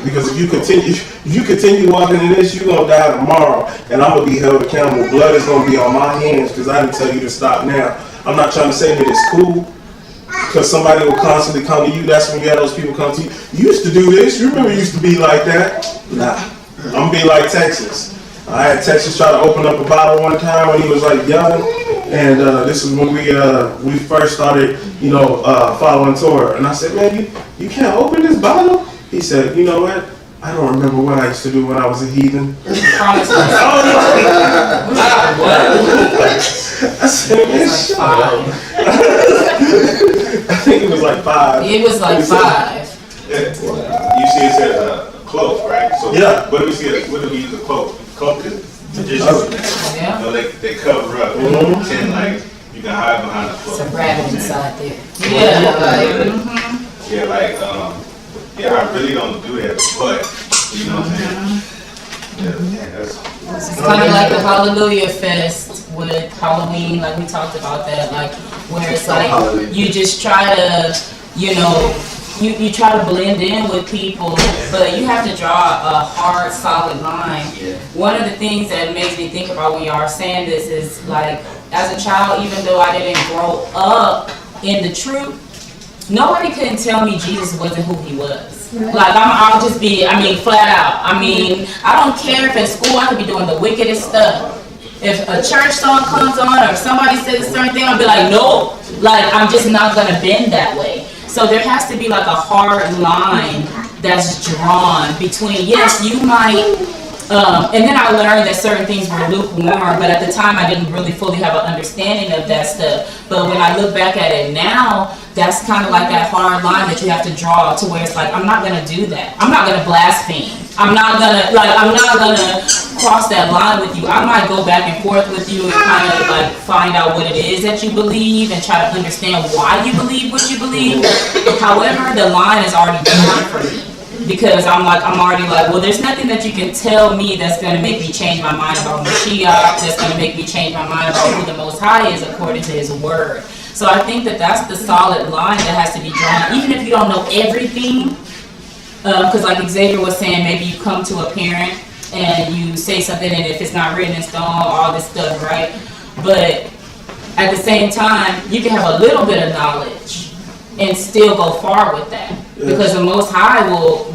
Because if you continue walking in this, you're gonna die tomorrow, and I'm gonna be held accountable. Blood is gonna be on my hands because I didn't tell you to stop now. I'm not trying to say that it's cool, because somebody will constantly come to you. That's when you had those people come to you. You used to do this. You remember you used to be like that? Nah, I'm gonna be like Texas. I had Texas try to open up a bottle one time when he was like young, and this is when we first started, following Torah. And I said, man, you can't open this bottle. He said, you know what? I don't remember what I used to do when I was a heathen. I said, man, shut up. I think it was like 5. It was like 5. Yeah. You see it said cloak, right? So yeah. What do we use the cloak? Cloak is magicians. Yeah. They cover up and pretend like you can hide behind the cloak. It's a rabbit inside there. Yeah. Yeah, I really don't do that, but you know what I'm saying? Yeah, It's kind of like the Hallelujah Fest with Halloween, like we talked about that, like where it's like you just try to, you try to blend in with people, but you have to draw a hard, solid line. One of the things that makes me think about when y'all are saying this is like, as a child, even though I didn't grow up in the truth, nobody couldn't tell me Jesus wasn't who he was. Like, I'll just be, flat out. I don't care if in school I could be doing the wickedest stuff. If a church song comes on or somebody says a certain thing, I'll be like, no. Like, I'm just not going to bend that way. So there has to be like a hard line that's drawn between, yes, you might... and then I learned that certain things were lukewarm, but at the time I didn't really fully have an understanding of that stuff. But when I look back at it now, that's kind of like that hard line that you have to draw to where it's like, I'm not going to do that. I'm not going to blaspheme. I'm not going to cross that line with you. I might go back and forth with you and kind of like find out what it is that you believe and try to understand why you believe what you believe. However, the line is already drawn for me. Because I'm already like, well, there's nothing that you can tell me that's going to make me change my mind about Mashiach, that's going to make me change my mind about who the Most High is according to his word. So I think that that's the solid line that has to be drawn, even if you don't know everything. Because like Xavier was saying, maybe you come to a parent and you say something, and if it's not written in stone, all this stuff, right? But at the same time, you can have a little bit of knowledge and still go far with that. Because the Most High will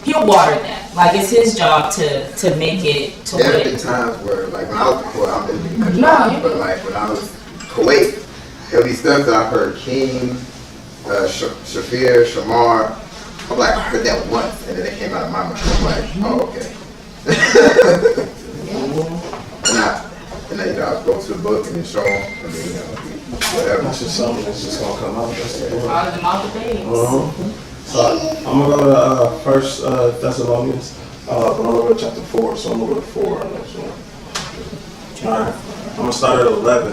he'll water that. Like it's his job to make it to There have where. been times where, like when I was before, I didn't cut you No, off, but like when I was Kuwait, there'll be stuff that I heard King, Shafir, Shamar. I'm like, I heard that once, and then it came out of my mouth. I'm like, oh, okay. and I go to the book and then show them, and then, whatever. That's just something that's just gonna come out. That's the word. All of them out the babes. So I'm gonna go to First Thessalonians, but I'm gonna go to chapter 4. So I'm gonna go to 4 on this one. All right, I'm gonna start at 11.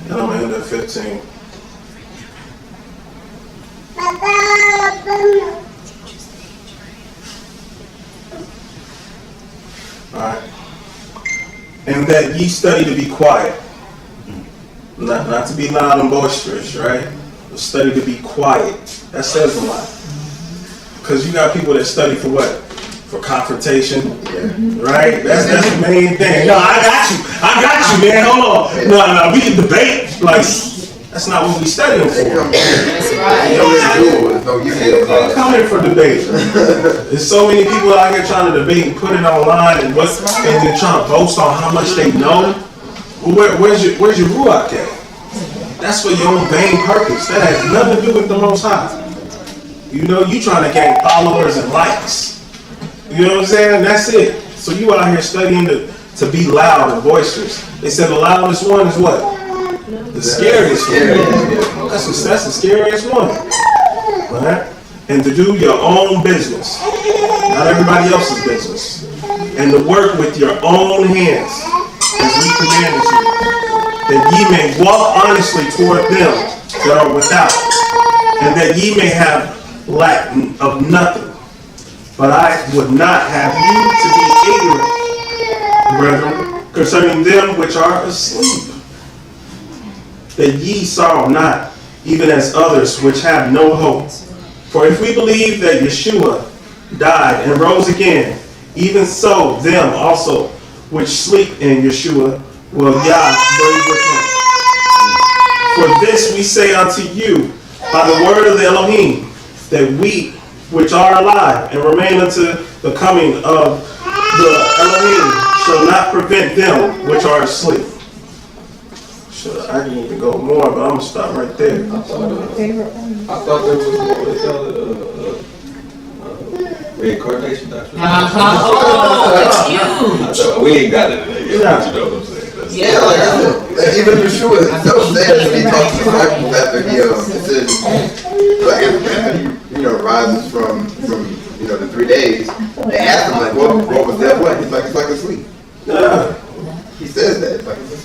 And I'm gonna end at 15. Alright. And that ye study to be quiet. Not to be loud and boisterous, right? But study to be quiet. That says a lot. Because you got people that study for what? For confrontation. Right? That's the main thing. No, I got you, man. Hold on. No, we can debate. Like, that's not what we studying for. That's right. They come here for debate. There's so many people out here trying to debate and put it online and then trying to boast on how much they know. Well, where's your ruach at? That's for your own vain purpose. That has nothing to do with the Most High. You know, you trying to gain followers and likes. You know what I'm saying? That's it. So you out here studying to be loud and boisterous. They said the loudest one is what? The scariest one. That's the scariest one. Right? And to do your own business, not everybody else's business. And to work with your own hands, as we commanded you, that ye may walk honestly toward them that are without, and that ye may have lack of nothing. But I would not have you to be ignorant, brethren, concerning them which are asleep, that ye sorrow not, even as others which have no hope. For if we believe that Yeshua died and rose again, even so them also which sleep in Yeshua will Yah bring with him. For this we say unto you by the word of the Elohim, that we which are alive and remain unto the coming of the Elohim shall not prevent them which are asleep. I can even go more, but I'm going to stop right there. I thought there was more reincarnation doctrine. Oh, it's huge. We ain't got it today yet, but you know what I'm saying. Like even Yeshua himself said when he talks to disciples after he said, like after he rises from the 3 days, they ask him like, what was that? What? He's like, it's like a sleep. Yeah. He says that. It's like it's a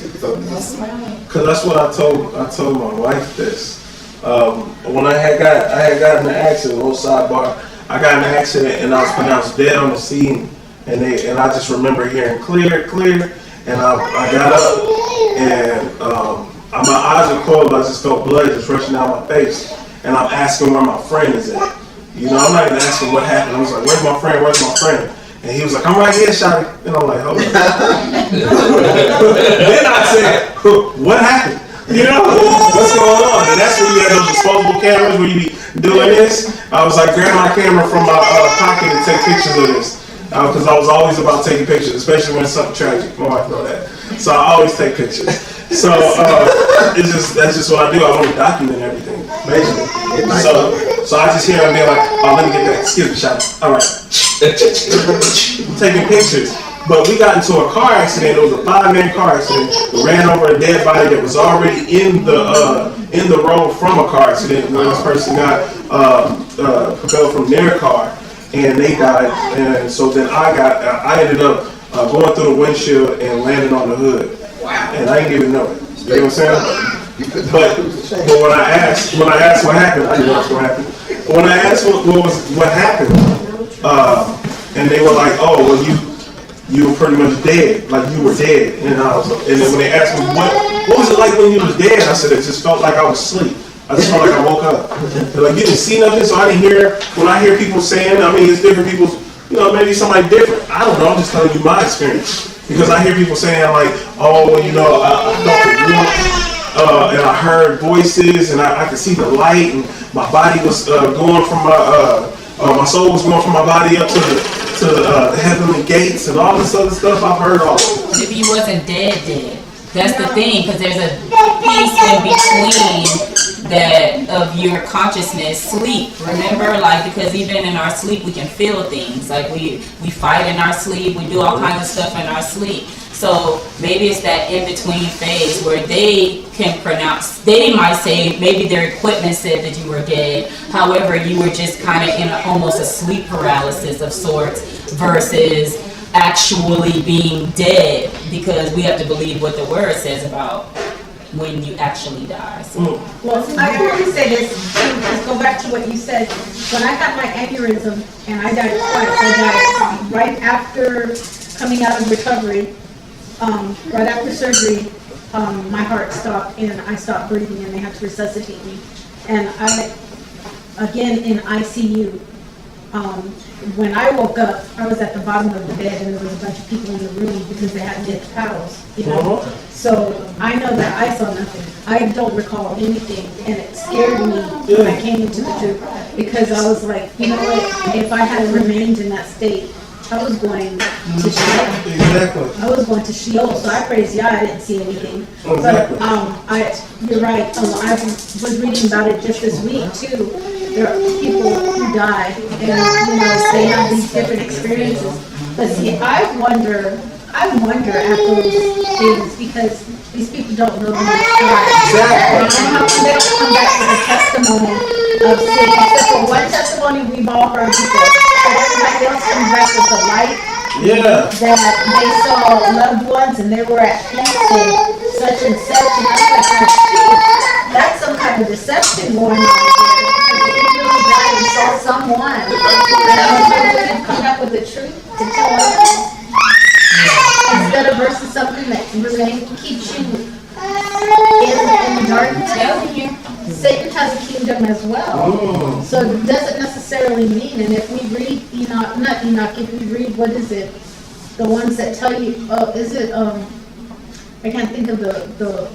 sleep. Because that's what I told my wife this. When I had got in an accident, a little sidebar, I got in an accident and I was pronounced dead on the scene, and I just remember hearing clear, and I got up and my eyes were closed, but I just felt blood just rushing down my face, and I'm asking where my friend is at. You know, I'm not even asking what happened. I was like, where's my friend? And he was like, I'm right here, shawty. And I'm like, hold on. Then I said, what happened? You know, what's going on? And that's when you have those disposable cameras where you be doing this. I was like, grab my camera from my pocket and take pictures of this. Because I was always about taking pictures, especially when it's something tragic. My wife know that. So I always take pictures. So that's just what I do. I want to document everything, basically. So I just hear him being like, oh, let me get that. Excuse me, shawty. All right. Taking pictures. But we got into a car accident. It was a 5-man car accident. We ran over a dead body that was already in the road from a car accident when this person got propelled from their car and they died. And so then I ended up going through the windshield and landing on the hood. Wow. And I didn't even know it. You know what I'm saying? But when I asked what happened, I didn't know what happened. When I asked what happened, and they were like, oh, well, you were pretty much dead, like you were dead. And then when they asked me what was it like when you was dead, I said it just felt like I was asleep. I just felt like I woke up. They're like, you didn't see nothing, so I didn't hear. When I hear people saying, I mean, it's different people's, maybe somebody different. I don't know. I'm just telling you my experience because I hear people saying like, oh, well, I felt the warmth and I heard voices, and I could see the light, and my body was going from my soul was going from my body up to the heavenly gates, and all this other stuff. I've heard all of it. If you wasn't dead. That's the thing, because there's a piece in between that of your consciousness, sleep. Remember, like, because even in our sleep we can feel things. Like we fight in our sleep, we do all kinds of stuff in our sleep. So maybe it's that in-between phase where they can pronounce, they might say, maybe their equipment said that you were dead. However, you were just kind of in almost a sleep paralysis of sorts versus actually being dead, because we have to believe what the word says about when you actually die. So. Well, I want to say this, just go back to what you said. When I had my aneurysm, and I died twice, I died right after coming out of recovery, right after surgery, my heart stopped and I stopped breathing and they had to resuscitate me. And I, again in ICU, when I woke up, I was at the bottom of the bed and there was a bunch of people in the room because they hadn't hit the paddles, you know. So I know that I saw nothing. I don't recall anything, and it scared me when I came into the truth, because I was like, you know what, if I had remained in that state, I was going to Sheol. Exactly. I was going to Sheol, so I praise Yah, I didn't see anything. Exactly. But you're right. I was reading about it just this week too. There are people who die, and you know they have these different experiences. But see, I wonder at those things because these people don't know the Most High. How come they don't come back with a testimony of sin? Except for one testimony we've all heard before. But everybody else comes back with the light. Yeah. That they saw loved ones and they were at peace and such and such. And I was like, that's some kind of deception going on here. Because if you really died and saw someone, and come back with the truth to tell us. Instead of versus something that keeps you in the darkness. Satan has a kingdom as well. So it doesn't necessarily mean, and if we read Enoch, not Enoch, if we read, what is it? The ones that tell you, is it, I can't think of the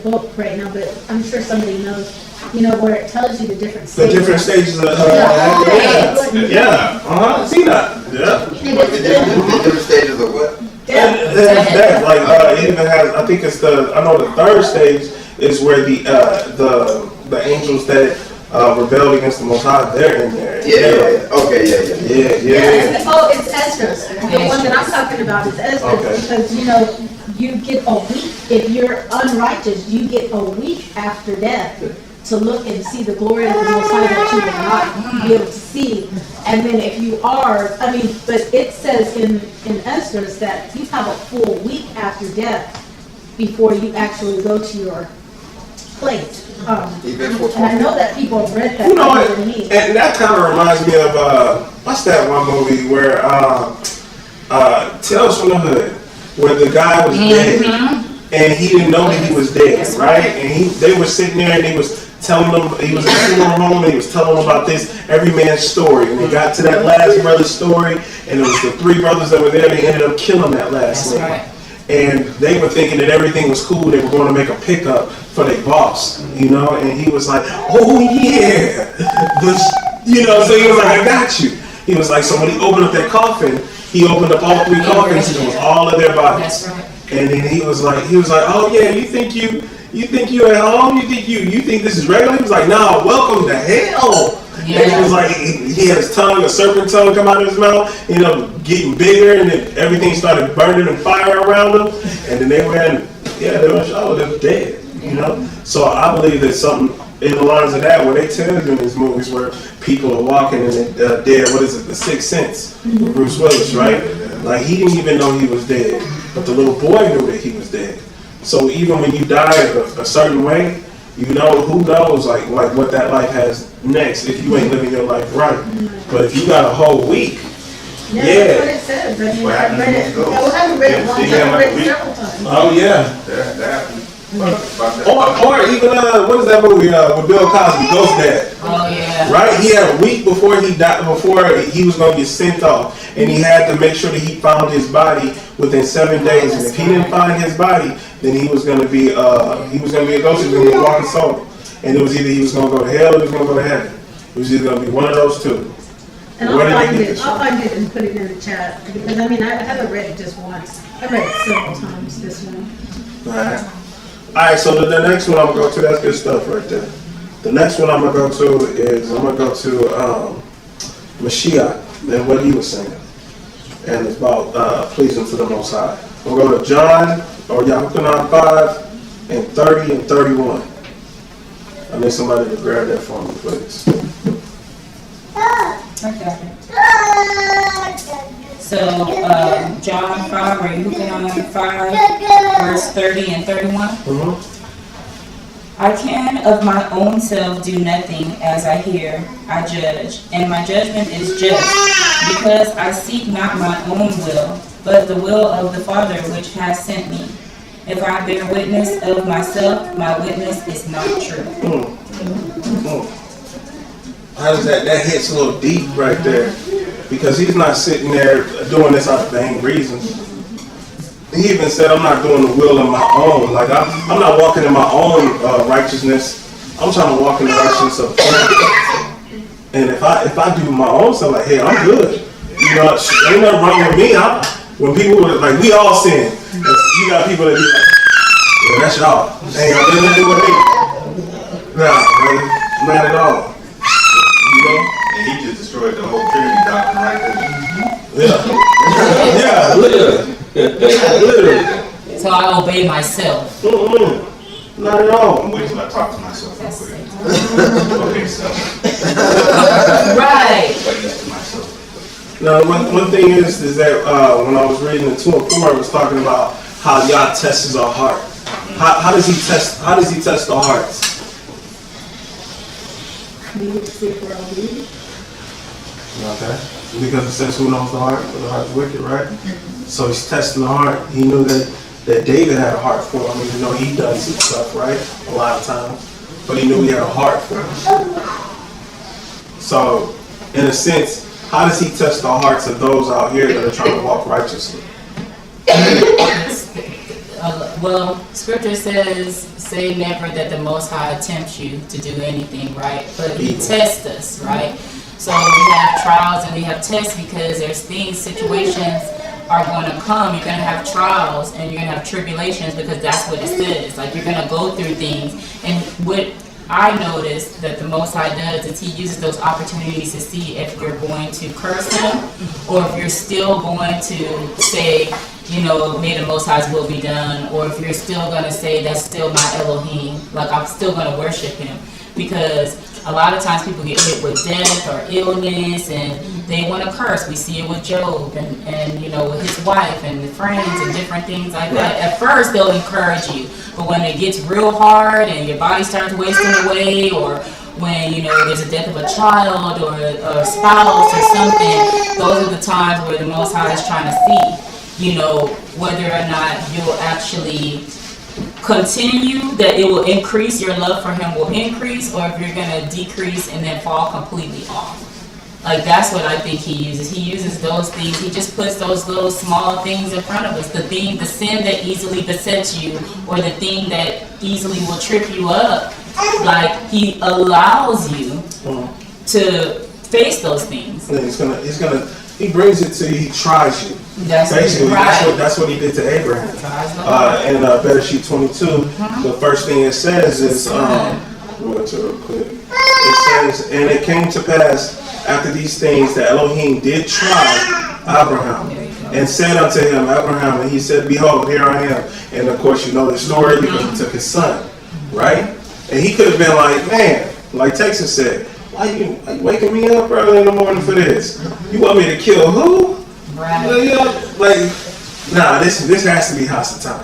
book right now, but I'm sure somebody knows, you know, where it tells you the different stages. The different stages of see that. Yeah. The different stages of what? That, like, it even has, I think it's I know the third stage is where the angels that rebelled against the Most High, they're in there. Yeah. Okay. Yeah. Oh, it's Esdras. The one that I'm talking about is Esdras, because you know you get a week if you're unrighteous. You get a week after death to look and see the glory of the Most High that you will not be able to see. And then if you are, but it says in Esdras that you have a full week after death before you actually go to your place. And I know that people have read that. You know what? And that kind of reminds me of what's that one movie where Tales from the Hood, where the guy was dead and he didn't know that he was dead, right? And they were sitting there and he was telling them, he was in a funeral home and he was telling them about this every man's story. And they got to that last brother's story, and it was the three brothers that were there. They ended up killing that last one. Right. And they were thinking that everything was cool. They were going to make a pickup for their boss, you know. And he was like, "Oh yeah," you know. So he was like, "I got you." He was like, so when he opened up that coffin, he opened up all three coffins and it was all of their bodies. That's right. And then he was like, "Oh yeah, you think you at home? You think this is regular?" He was like, "No, welcome to hell." Yeah. And he was like, he had his tongue, a serpent tongue come out of his mouth, you know, getting bigger, and then everything started burning and fire around them. And then they were dead, you know. So I believe there's something in the lines of that where they tell you in these movies where people are walking and they're dead. What is it? The Sixth Sense with Bruce Willis, right? Like he didn't even know he was dead, but the little boy knew that he was dead. So even when you die a certain way, you know, who knows like what that life has next if you ain't living your life right. But if you got a whole week, that's what it says. I mean, I've read it. I haven't read it once. I've read it several times. Oh yeah. Or even what is that movie with Bill Cosby, Ghost Dad? Oh yeah. Right? He had a week before he died, before he was going to get sent off, and he had to make sure that he found his body within 7 days. And if he didn't find his body, then he was going to be a ghost. He was going to be a walking soul, and it was either he was going to go to hell or he was going to go to heaven. It was either going to be one of those two. And I'll find it and put it in the chat, because I mean, I haven't read it just once. I read it several times, this one. Alright, so the next one I'm going to go to, that's good stuff right there. The next one I'm going to go to is, Mashiach, and what he was saying. And it's about pleasing to the Most High. We'll go to John, or Yahuchanan 5, and 30 and 31. I need somebody to grab that for me, please. Okay. So, John 5, or Yahuchanan 5, verse 30 and 31. Mm-hmm. I can of my own self do nothing. As I hear, I judge, and my judgment is just, because I seek not my own will, but the will of the Father which has sent me. If I bear witness of myself, my witness is not true. How does that hits a little deep right there? Because he's not sitting there doing this out of vain reasons. He even said, I'm not doing the will of my own. Like, I'm not walking in my own righteousness. I'm trying to walk in the righteousness of God. And if I do my own stuff, like, hey, I'm good. You know, ain't nothing wrong with me. When people were like, we all sin. You got people that be like, yeah, that's y'all. Ain't got nothing to do with me. Nah, brother, not at all. You know? And he just destroyed the whole Trinity doctrine right there. Yeah. Yeah, literally. Literally. So I obey myself. Not at all. I'm waiting till I talk to myself real quick. Okay, so. Right. Witness to myself. Now, one thing is that when I was reading the 2 and 4, it was talking about how Yah tests our heart. How does he test the hearts? Okay. Because it says, who knows the heart? For the heart is wicked, right? So he's testing the heart. He knew that David had a heart for him, even though he done some stuff, right? A lot of times. But he knew he had a heart for him. So, in a sense, how does he test the hearts of those out here that are trying to walk righteously? Well, scripture says, say never that the Most High tempts you to do anything, right? But he tests us, right? So we have trials and we have tests because there's things, situations are going to come. You're going to have trials and you're going to have tribulations because that's what it says. Like, you're going to go through things. And what I noticed that the Most High does is he uses those opportunities to see if you're going to curse him or if you're still going to say, you know, may the Most High's will be done, or if you're still going to say that's still my Elohim, like I'm still going to worship him. Because a lot of times people get hit with death or illness and they want to curse. We see it with Job and you know, with his wife and the friends and different things like that. At first they'll encourage you, but when it gets real hard and your body starts wasting away, or when, you know, there's a death of a child or a spouse or something, those are the times where the Most High is trying to see, you know, whether or not you'll actually continue, that it will increase, your love for him will increase, or if you're going to decrease and then fall completely off. Like, that's what I think he uses. He uses those things. He just puts those little small things in front of us. The sin that easily besets you, or the thing that easily will trip you up. Like, he allows you to face those things. And he brings it to you, he tries you. Basically, that's what he did to Abraham. In Bereshit 22, the first thing it says is, it says, and it came to pass after these things that Elohim did try Abraham, and said unto him, Abraham, and he said, behold, here I am. And of course, you know the story because he took his son, right? And he could have been like, man, like Texas said, why you waking me up early in the morning for this? You want me to kill who? Right. Like, nah, this has to be Hasatan.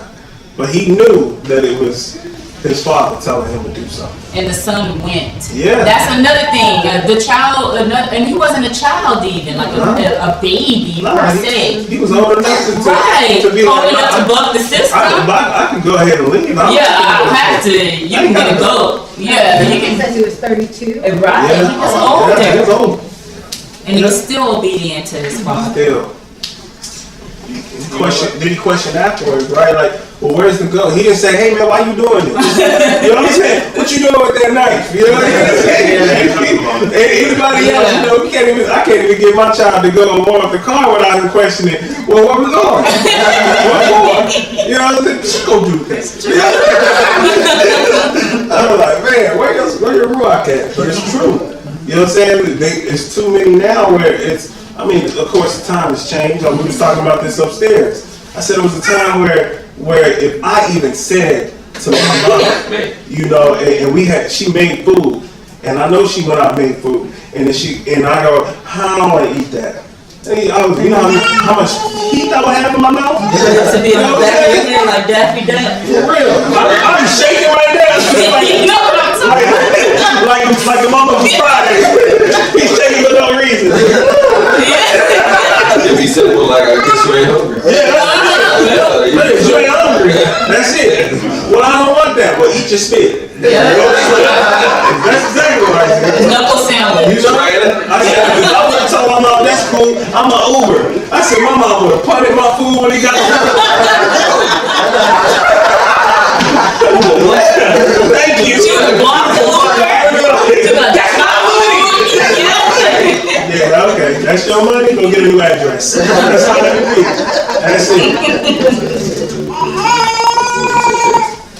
But he knew that it was his father telling him to do something. And the son went. Yeah. That's another thing. The child, and he wasn't a child even, like a baby per se. He was old enough to be old enough to buck the system. I can go ahead and leave. I have to. You can get a goat. Yeah, you He can. says he was 32. Right, Yeah. he was older. Yeah, he was old. And he was still obedient to his father. Still. Did he question afterwards, right? Like, well, where's the goat? He didn't say, hey man, why you doing this? You know what I'm saying? What you doing with that knife? You know what I'm saying? Anybody else, you know, I can't even get my child to go and warm up the car without him questioning, well, where we going? What for? You know what I'm saying? Just go do this. I was like, man, where your ruach at? But it's true. You know what I'm saying? It's too many now where it's, I mean, of course, the time has changed. We was talking about this upstairs. I said it was a time where if I even said to my mom, you know, and she made food, and I know she went out and made food, and I go, I don't want to eat that. And you know how much heat I would have in my mouth? To be in the back of your head like Daffy Duck. For real. I'm shaking right now. You know what I'm talking about. Like the mama was Friday. He's shaking for no reason. If he said, well, like, I guess you ain't hungry. Yeah, that's you ain't hungry. That's it. Well, I don't want that. Well, eat your spit. Yeah. That's exactly what I said. Knuckle sandwich. You know, I would have told my mom, that's cool, I'm an Uber. I said, my mom would have punted my food when he got Thank you. She would have blocked the Uber. That's my food. Yeah, okay. That's your money, go get a new address. That's all that it is. That's it.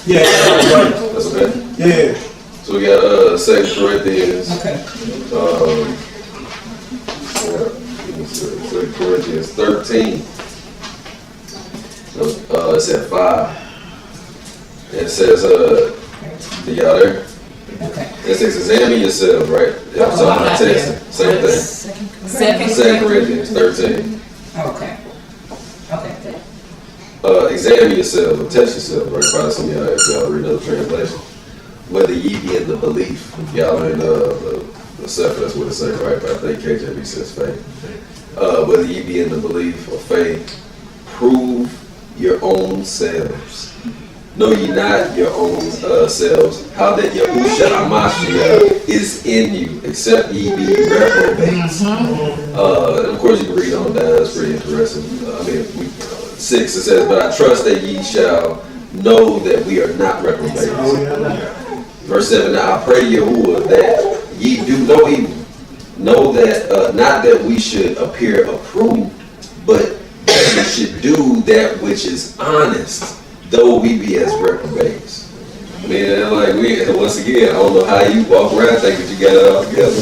Yeah. That's okay. Yeah. So we got 2 Corinthians. Okay. 2 Corinthians 13. It's at 5. It says, y'all there? Okay. It says, examine yourself, right? Yeah, so I'm not texting. Same thing. 2 Corinthians 13. Okay. Okay. Examine yourself or test yourself, right? Probably some of y'all, if y'all read another translation. Whether ye be in the belief. If y'all are in the Sefer, that's what it says, right? But I think KJV says faith. Whether ye be in the belief or faith, prove your own selves. Know ye not your own selves, how that Yahushua HaMashiach is in you, except ye be reprobates. And of course you can read on down, it's pretty interesting. 6 it says, but I trust that ye shall know that we are not reprobates. Verse 7, now I pray to Yahuwah that ye do no evil. Know that, not that we should appear approved, but that we should do that which is honest, though we be as reprobates. I mean, like, once again, I don't know how you walk around thinking you got it all together.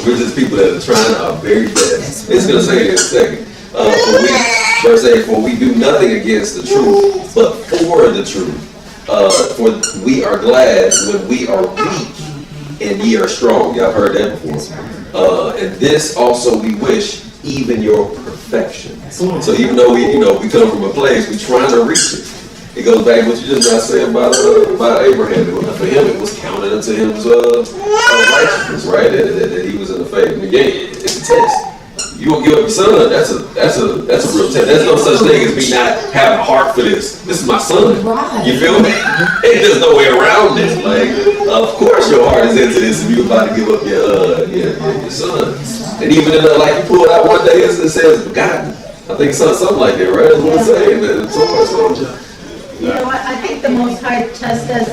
We're just people that are trying our very best. It's going to say it in a second. Verse 8, for we do nothing against the truth, but for the truth. For we are glad when we are weak, and ye are strong. Y'all heard that before. And this also we wish, even your perfection. So even though we come from a place, we're trying to reach it. It goes back to what you just got saying about Abraham. For him, it was counted unto him as righteousness, right? That he was in the faith. Again, it's a test. You gonna give up your son? That's a real test. There's no such thing as me not having a heart for this. This is my son. Right. You feel me? There's no way around this. Like, of course your heart is into this if you're about to give up your son. And even in like you pull it out one day, it says begotten. I think something like that, right? That's what it's saying. You know what? I think the Most High tests us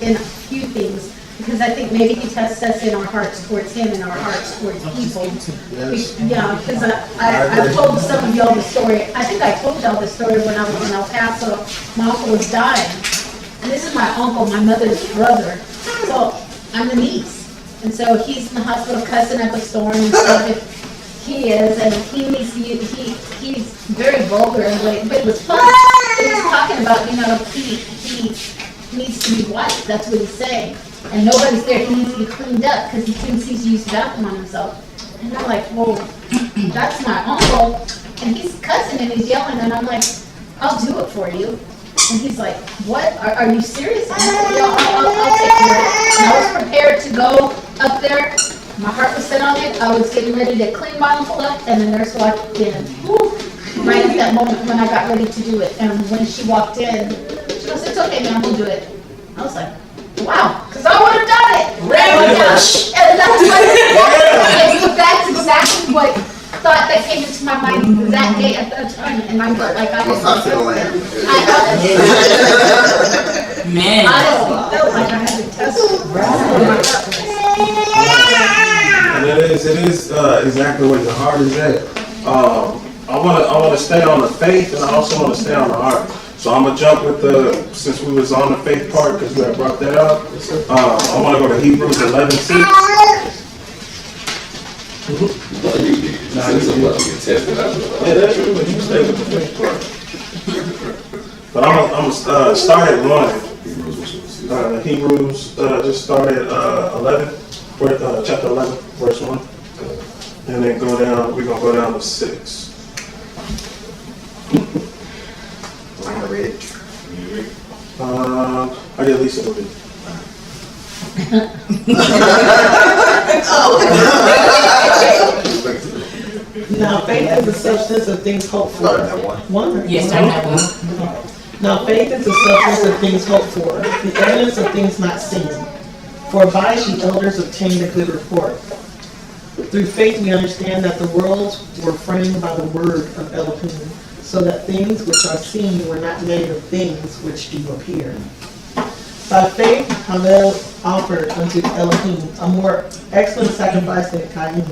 in a few things. Because I think maybe he tests us in our hearts towards him and our hearts towards people. Yeah, because I told some of y'all the story. I think I told y'all the story when I was in El Paso. My uncle was dying. And this is my uncle, my mother's brother. So I'm the niece. And so he's in the hospital cussing up a storm and stuff. He is, and he's very vulgar, but it was fun. He was talking about, he needs to be white. That's what he's saying. And nobody's there. He needs to be cleaned up because he thinks he's used vacuum on himself. And I'm like, well, that's my uncle. And he's cussing and he's yelling. And I'm like, I'll do it for you. And he's like, what? Are you serious? I said, yeah, I'll take care of it. And I was prepared to go up there. My heart was set on it. I was getting ready to clean my own blood, and the nurse walked in. Woo, right at that moment when I got ready to do it. And when she walked in, she goes, it's okay, ma'am, we'll do it. I was like, wow, because I would have done it. And that's exactly what thought that came into my mind that day at that time. And I felt like I Most High feel like- Man. I felt like I had to test And it is exactly where your heart is at. I want to stay on the faith, and I also want to stay on the heart. So I'm gonna jump with since we was on the faith part, because we had brought that up. I want to go to Hebrews 11:6. Nah, this is about to get tested out. Yeah, that's true, but you stay with the faith part. But I'm gonna start at 1. Hebrews just started 11, chapter 11, verse 1, and then go down. We're gonna go down to 6. I read it. I get Lisa to read. Now faith is the substance of things hoped for. Start at that one. One? Yes, I have one. Now faith is the substance of things hoped for, the evidence of things not seen. For by it the elders obtained a good report. Through faith we understand that the worlds were framed by the word of Elohim, so that things which are seen were not made of things which do appear. By faith Havel offered unto Elohim a more excellent sacrifice than Cain,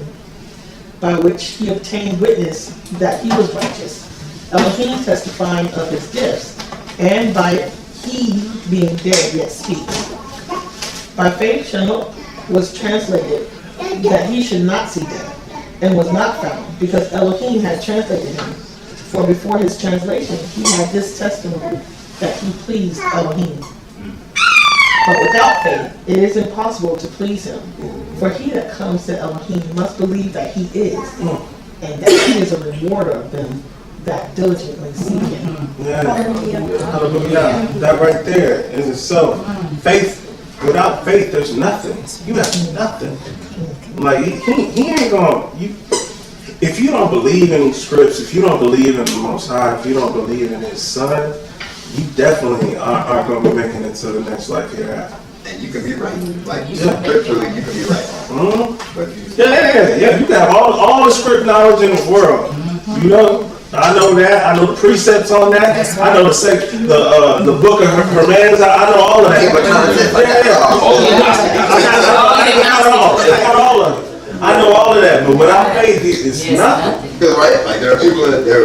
by which he obtained witness that he was righteous, Elohim testifying of his gifts, and by it he, being dead, yet speaks. By faith Shinnoch was translated that he should not see death, and was not found, because Elohim had translated him. For before his translation he had this testimony, that he pleased Elohim. But without faith it is impossible to please him. For he that comes to Elohim must believe that he is, and that he is a rewarder of them that diligently seek him. Yeah. Hallelujah. That right there is itself. Faith, without faith, there's nothing. You have nothing. Like, he ain't gonna, if you don't believe in scripts, if you don't believe in the Most High, if you don't believe in his son, you definitely aren't going to be making it to the next life hereafter. And you can be right. Like, scripturally, you can be right. Mm-hmm. But you Yeah. You can have all the script knowledge in the world. You know, I know that. I know the precepts on that. I know the book of Herman's. I know all of that. I got all of it. I know all of that, but without faith, it's nothing. Because right, like there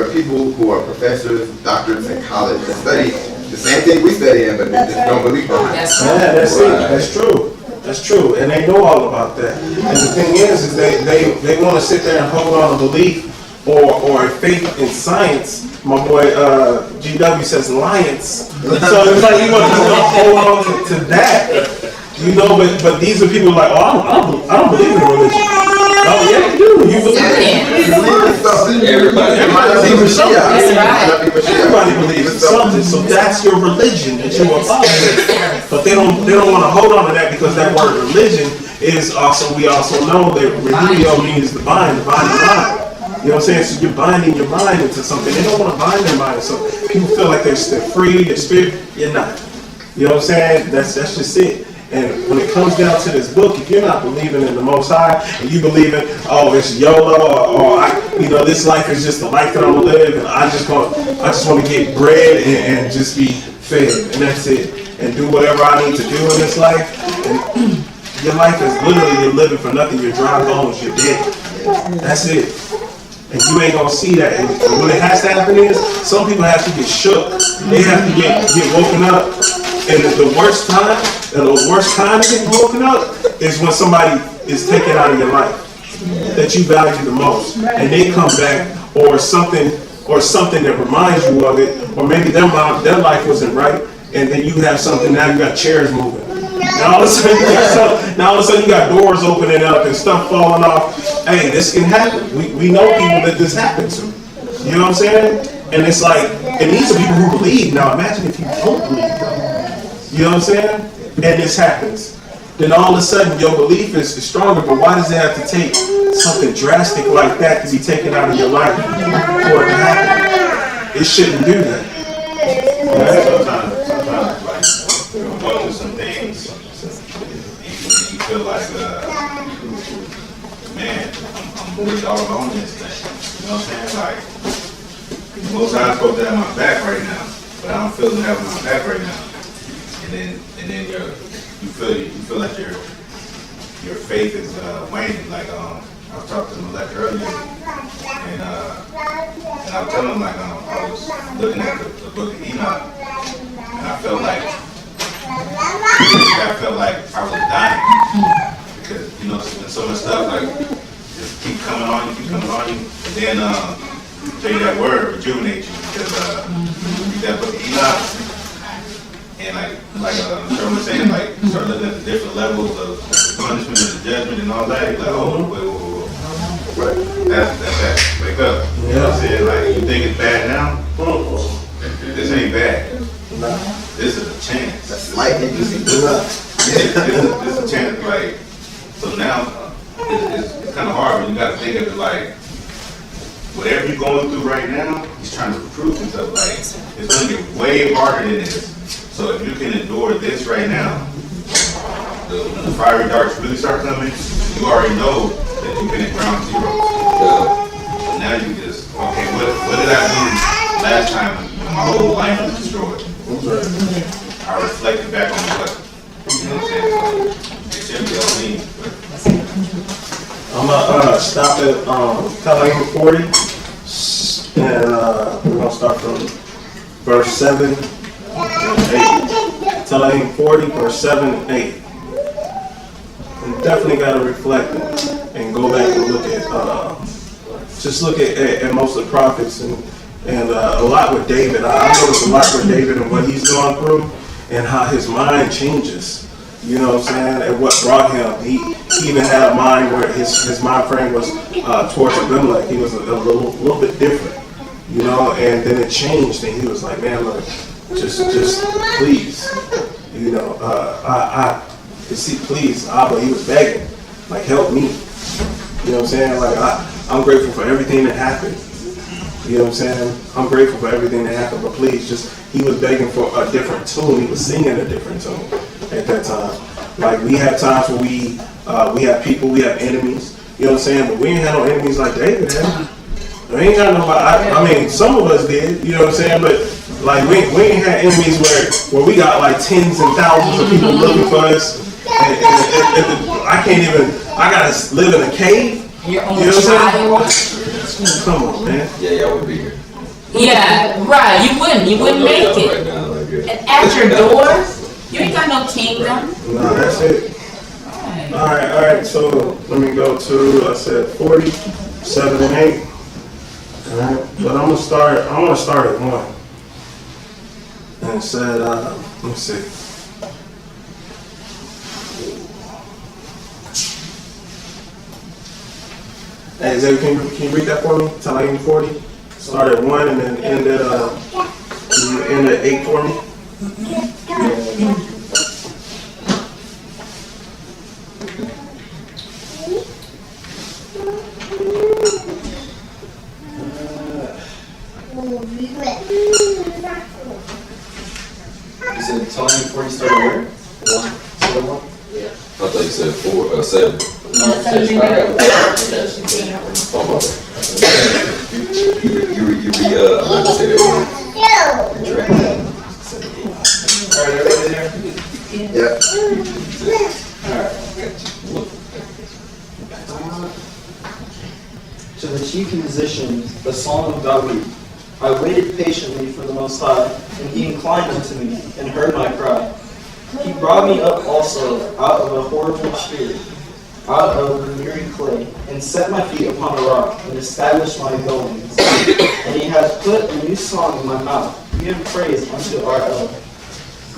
are people who are professors, doctors in college that study the same thing we study in, but they just don't believe behind it. That's That's true. That's true, and they know all about that. And the thing is they want to sit there and hold on to belief or faith in science. My boy GW says alliance. So it's like you want to hold on to that. You know, but these are people like, oh, I don't believe in religion. Oh yeah, you do. You believe in Everybody. believes in something. That's Everybody believes in something. So that's your religion that you are following. But they don't want to hold on to that, because that word religion is also, we also know that religio means to bind the mind. You know what I'm saying? So you're binding your mind into something. They don't want to bind their mind. So people feel like they're free, they're spirit. You're not. You know what I'm saying? That's just it. And when it comes down to this book, if you're not believing in the Most High, and you believe in, oh, it's YOLO, or this life is just the life that I'm gonna live, and I just want to get bread and just be fed, and that's it, and do whatever I need to do in this life. And your life is literally, you're living for nothing. You're dry bones. You're dead. That's it. And you ain't gonna see that. And what it has to happen is, some people have to get shook. They have to get woken up. And the worst time, and the worst kind of getting woken up, is when somebody is taken out of your life that you value the most, and they come back, or something that reminds you of it, or maybe their life wasn't right, and then you have something, now you got chairs moving. Now all of a sudden you got doors opening up and stuff falling off. Hey, this can happen. We know people that this happens to. You know what I'm saying? And it's like, and these are people who believe. Now imagine if you don't believe, though. You know what I'm saying? And this happens. Then all of a sudden your belief is stronger, but why does it have to take something drastic like that to be taken out of your life for it to happen? It shouldn't do that. Sometimes like, you go through some things, you feel like, man, I'm really all alone in this thing. You know what I'm saying? Like, Most High is supposed to have my back right now, but I don't feel him having my back right now. And then you feel like your faith is waning. Like I was talking to Malek earlier, and I was telling him like I was looking at the book of Enoch, and I felt like I was dying because you know some of the stuff like just keep coming on you, and then tell you that word rejuvenate you because read that book of Enoch. And like Sherman was saying, like start looking at the different levels of the punishment and the judgment and all that. You're like, oh, wait. Right. That's that. Wake up. You know what I'm saying? Like you think it's bad now? This ain't bad. This is a chance. That's lightning. This is a chance. Like so now it's kind of hard when you got to think of it like whatever you're going through right now. He's trying to prove himself. Like it's going to get way harder than this. So if you can endure this right now, when the fiery darts really start coming, you already know that you've been at ground zero. So now you just, okay, what did I do last time when my whole life was destroyed? I reflected back on what, you know what I'm saying? So it should be all lean. I'm gonna stop at Tehilliym 40, and we're gonna start from verse 7. 8. Tehilliym 40, verse 7 and 8. You definitely got to reflect and go back and look at, just look at most of the prophets and a lot with David. I noticed a lot with David and what he's gone through and how his mind changes. You know what I'm saying? And what brought him. He even had a mind where his mind frame was towards Abimelech. He was a little bit different, you know, and then it changed and he was like, man, look, just please, you know, please, Abba, he was begging, like, help me. You know what I'm saying? Like, I'm grateful for everything that happened. You know what I'm saying? I'm grateful for everything that happened, but please, he was begging for a different tune. He was singing a different tune at that time. Like, we have times where we have people, we have enemies, you know what I'm saying? But we ain't had no enemies like David had. We ain't got nobody, I mean, some of us did, you know what I'm saying? But like we ain't had enemies where we got like tens and thousands of people looking for us. And I can't even. I gotta live in a cave. Your own you know child. what I'm saying? Come on, man. Yeah, y'all would be here. Yeah, right. You wouldn't make it. Right now, like, And at your door, you ain't got no kingdom. No, that's it. All right. So let me go to, I said 40, 7 and 8. All right, but I want to start at 1. And it said, let me see. Hey, Xavier, can you read that for me? Tehilliym 40. Start at 1 and then end at 8 for me. You said Tehilliym 40 started where? 1? Started 1? I thought you said 4 or 7. Alright, everybody there? Yep. To the chief musician, the Song of David. I waited patiently for the Most High, and he inclined unto me, and heard my cry. He brought me up also out of a horrible spirit, out of the weary clay, and set my feet upon a rock, and established my goings. And he hath put a new song in my mouth, even praise unto our El.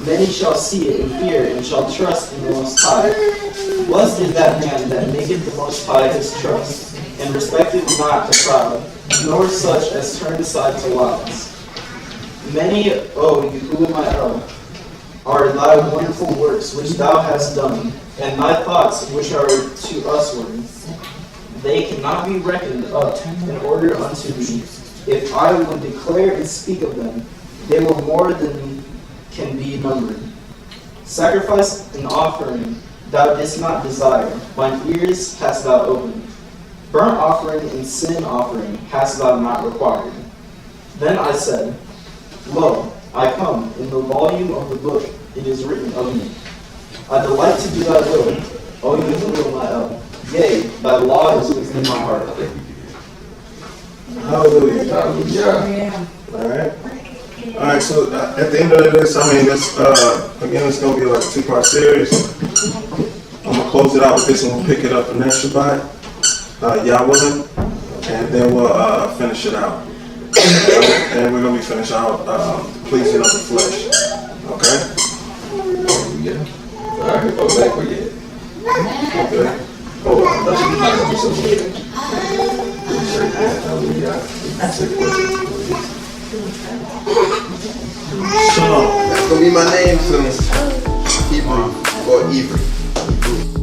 Many shall see it and fear it, and shall trust in the Most High. Blessed is that man that maketh the Most High his trust, and respected not the proud, nor such as turn aside to lies. Many, O Yahuwah my El, are thy wonderful works which thou hast done, and thy thoughts which are to usward. They cannot be reckoned up in order unto thee. If I would declare and speak of them, they were more than can be numbered. Sacrifice and offering thou didst not desire, mine ears hast thou opened. Burnt offering and sin offering hast thou not required. Then I said, Lo, I come, in the volume of the book it is written of me. I delight to do thy will, O Yahuwah my El. Yea, thy law is within my heart. Hallelujah. Hallelujah. Alright. Alright, so at the end of this, I mean, this, again, it's going to be like a 2-part series. I'm going to close it out with this and we'll pick it up the next Shabbat, Yah willing, and then we'll finish it out. And we're going to be finishing out pleasing of the flesh. Okay? Hallelujah. Alright, go back where you at. Okay. Oh, I thought you might have something. Hallelujah. Shalom. That's gonna be my name soon. Hebrew or Hebrew.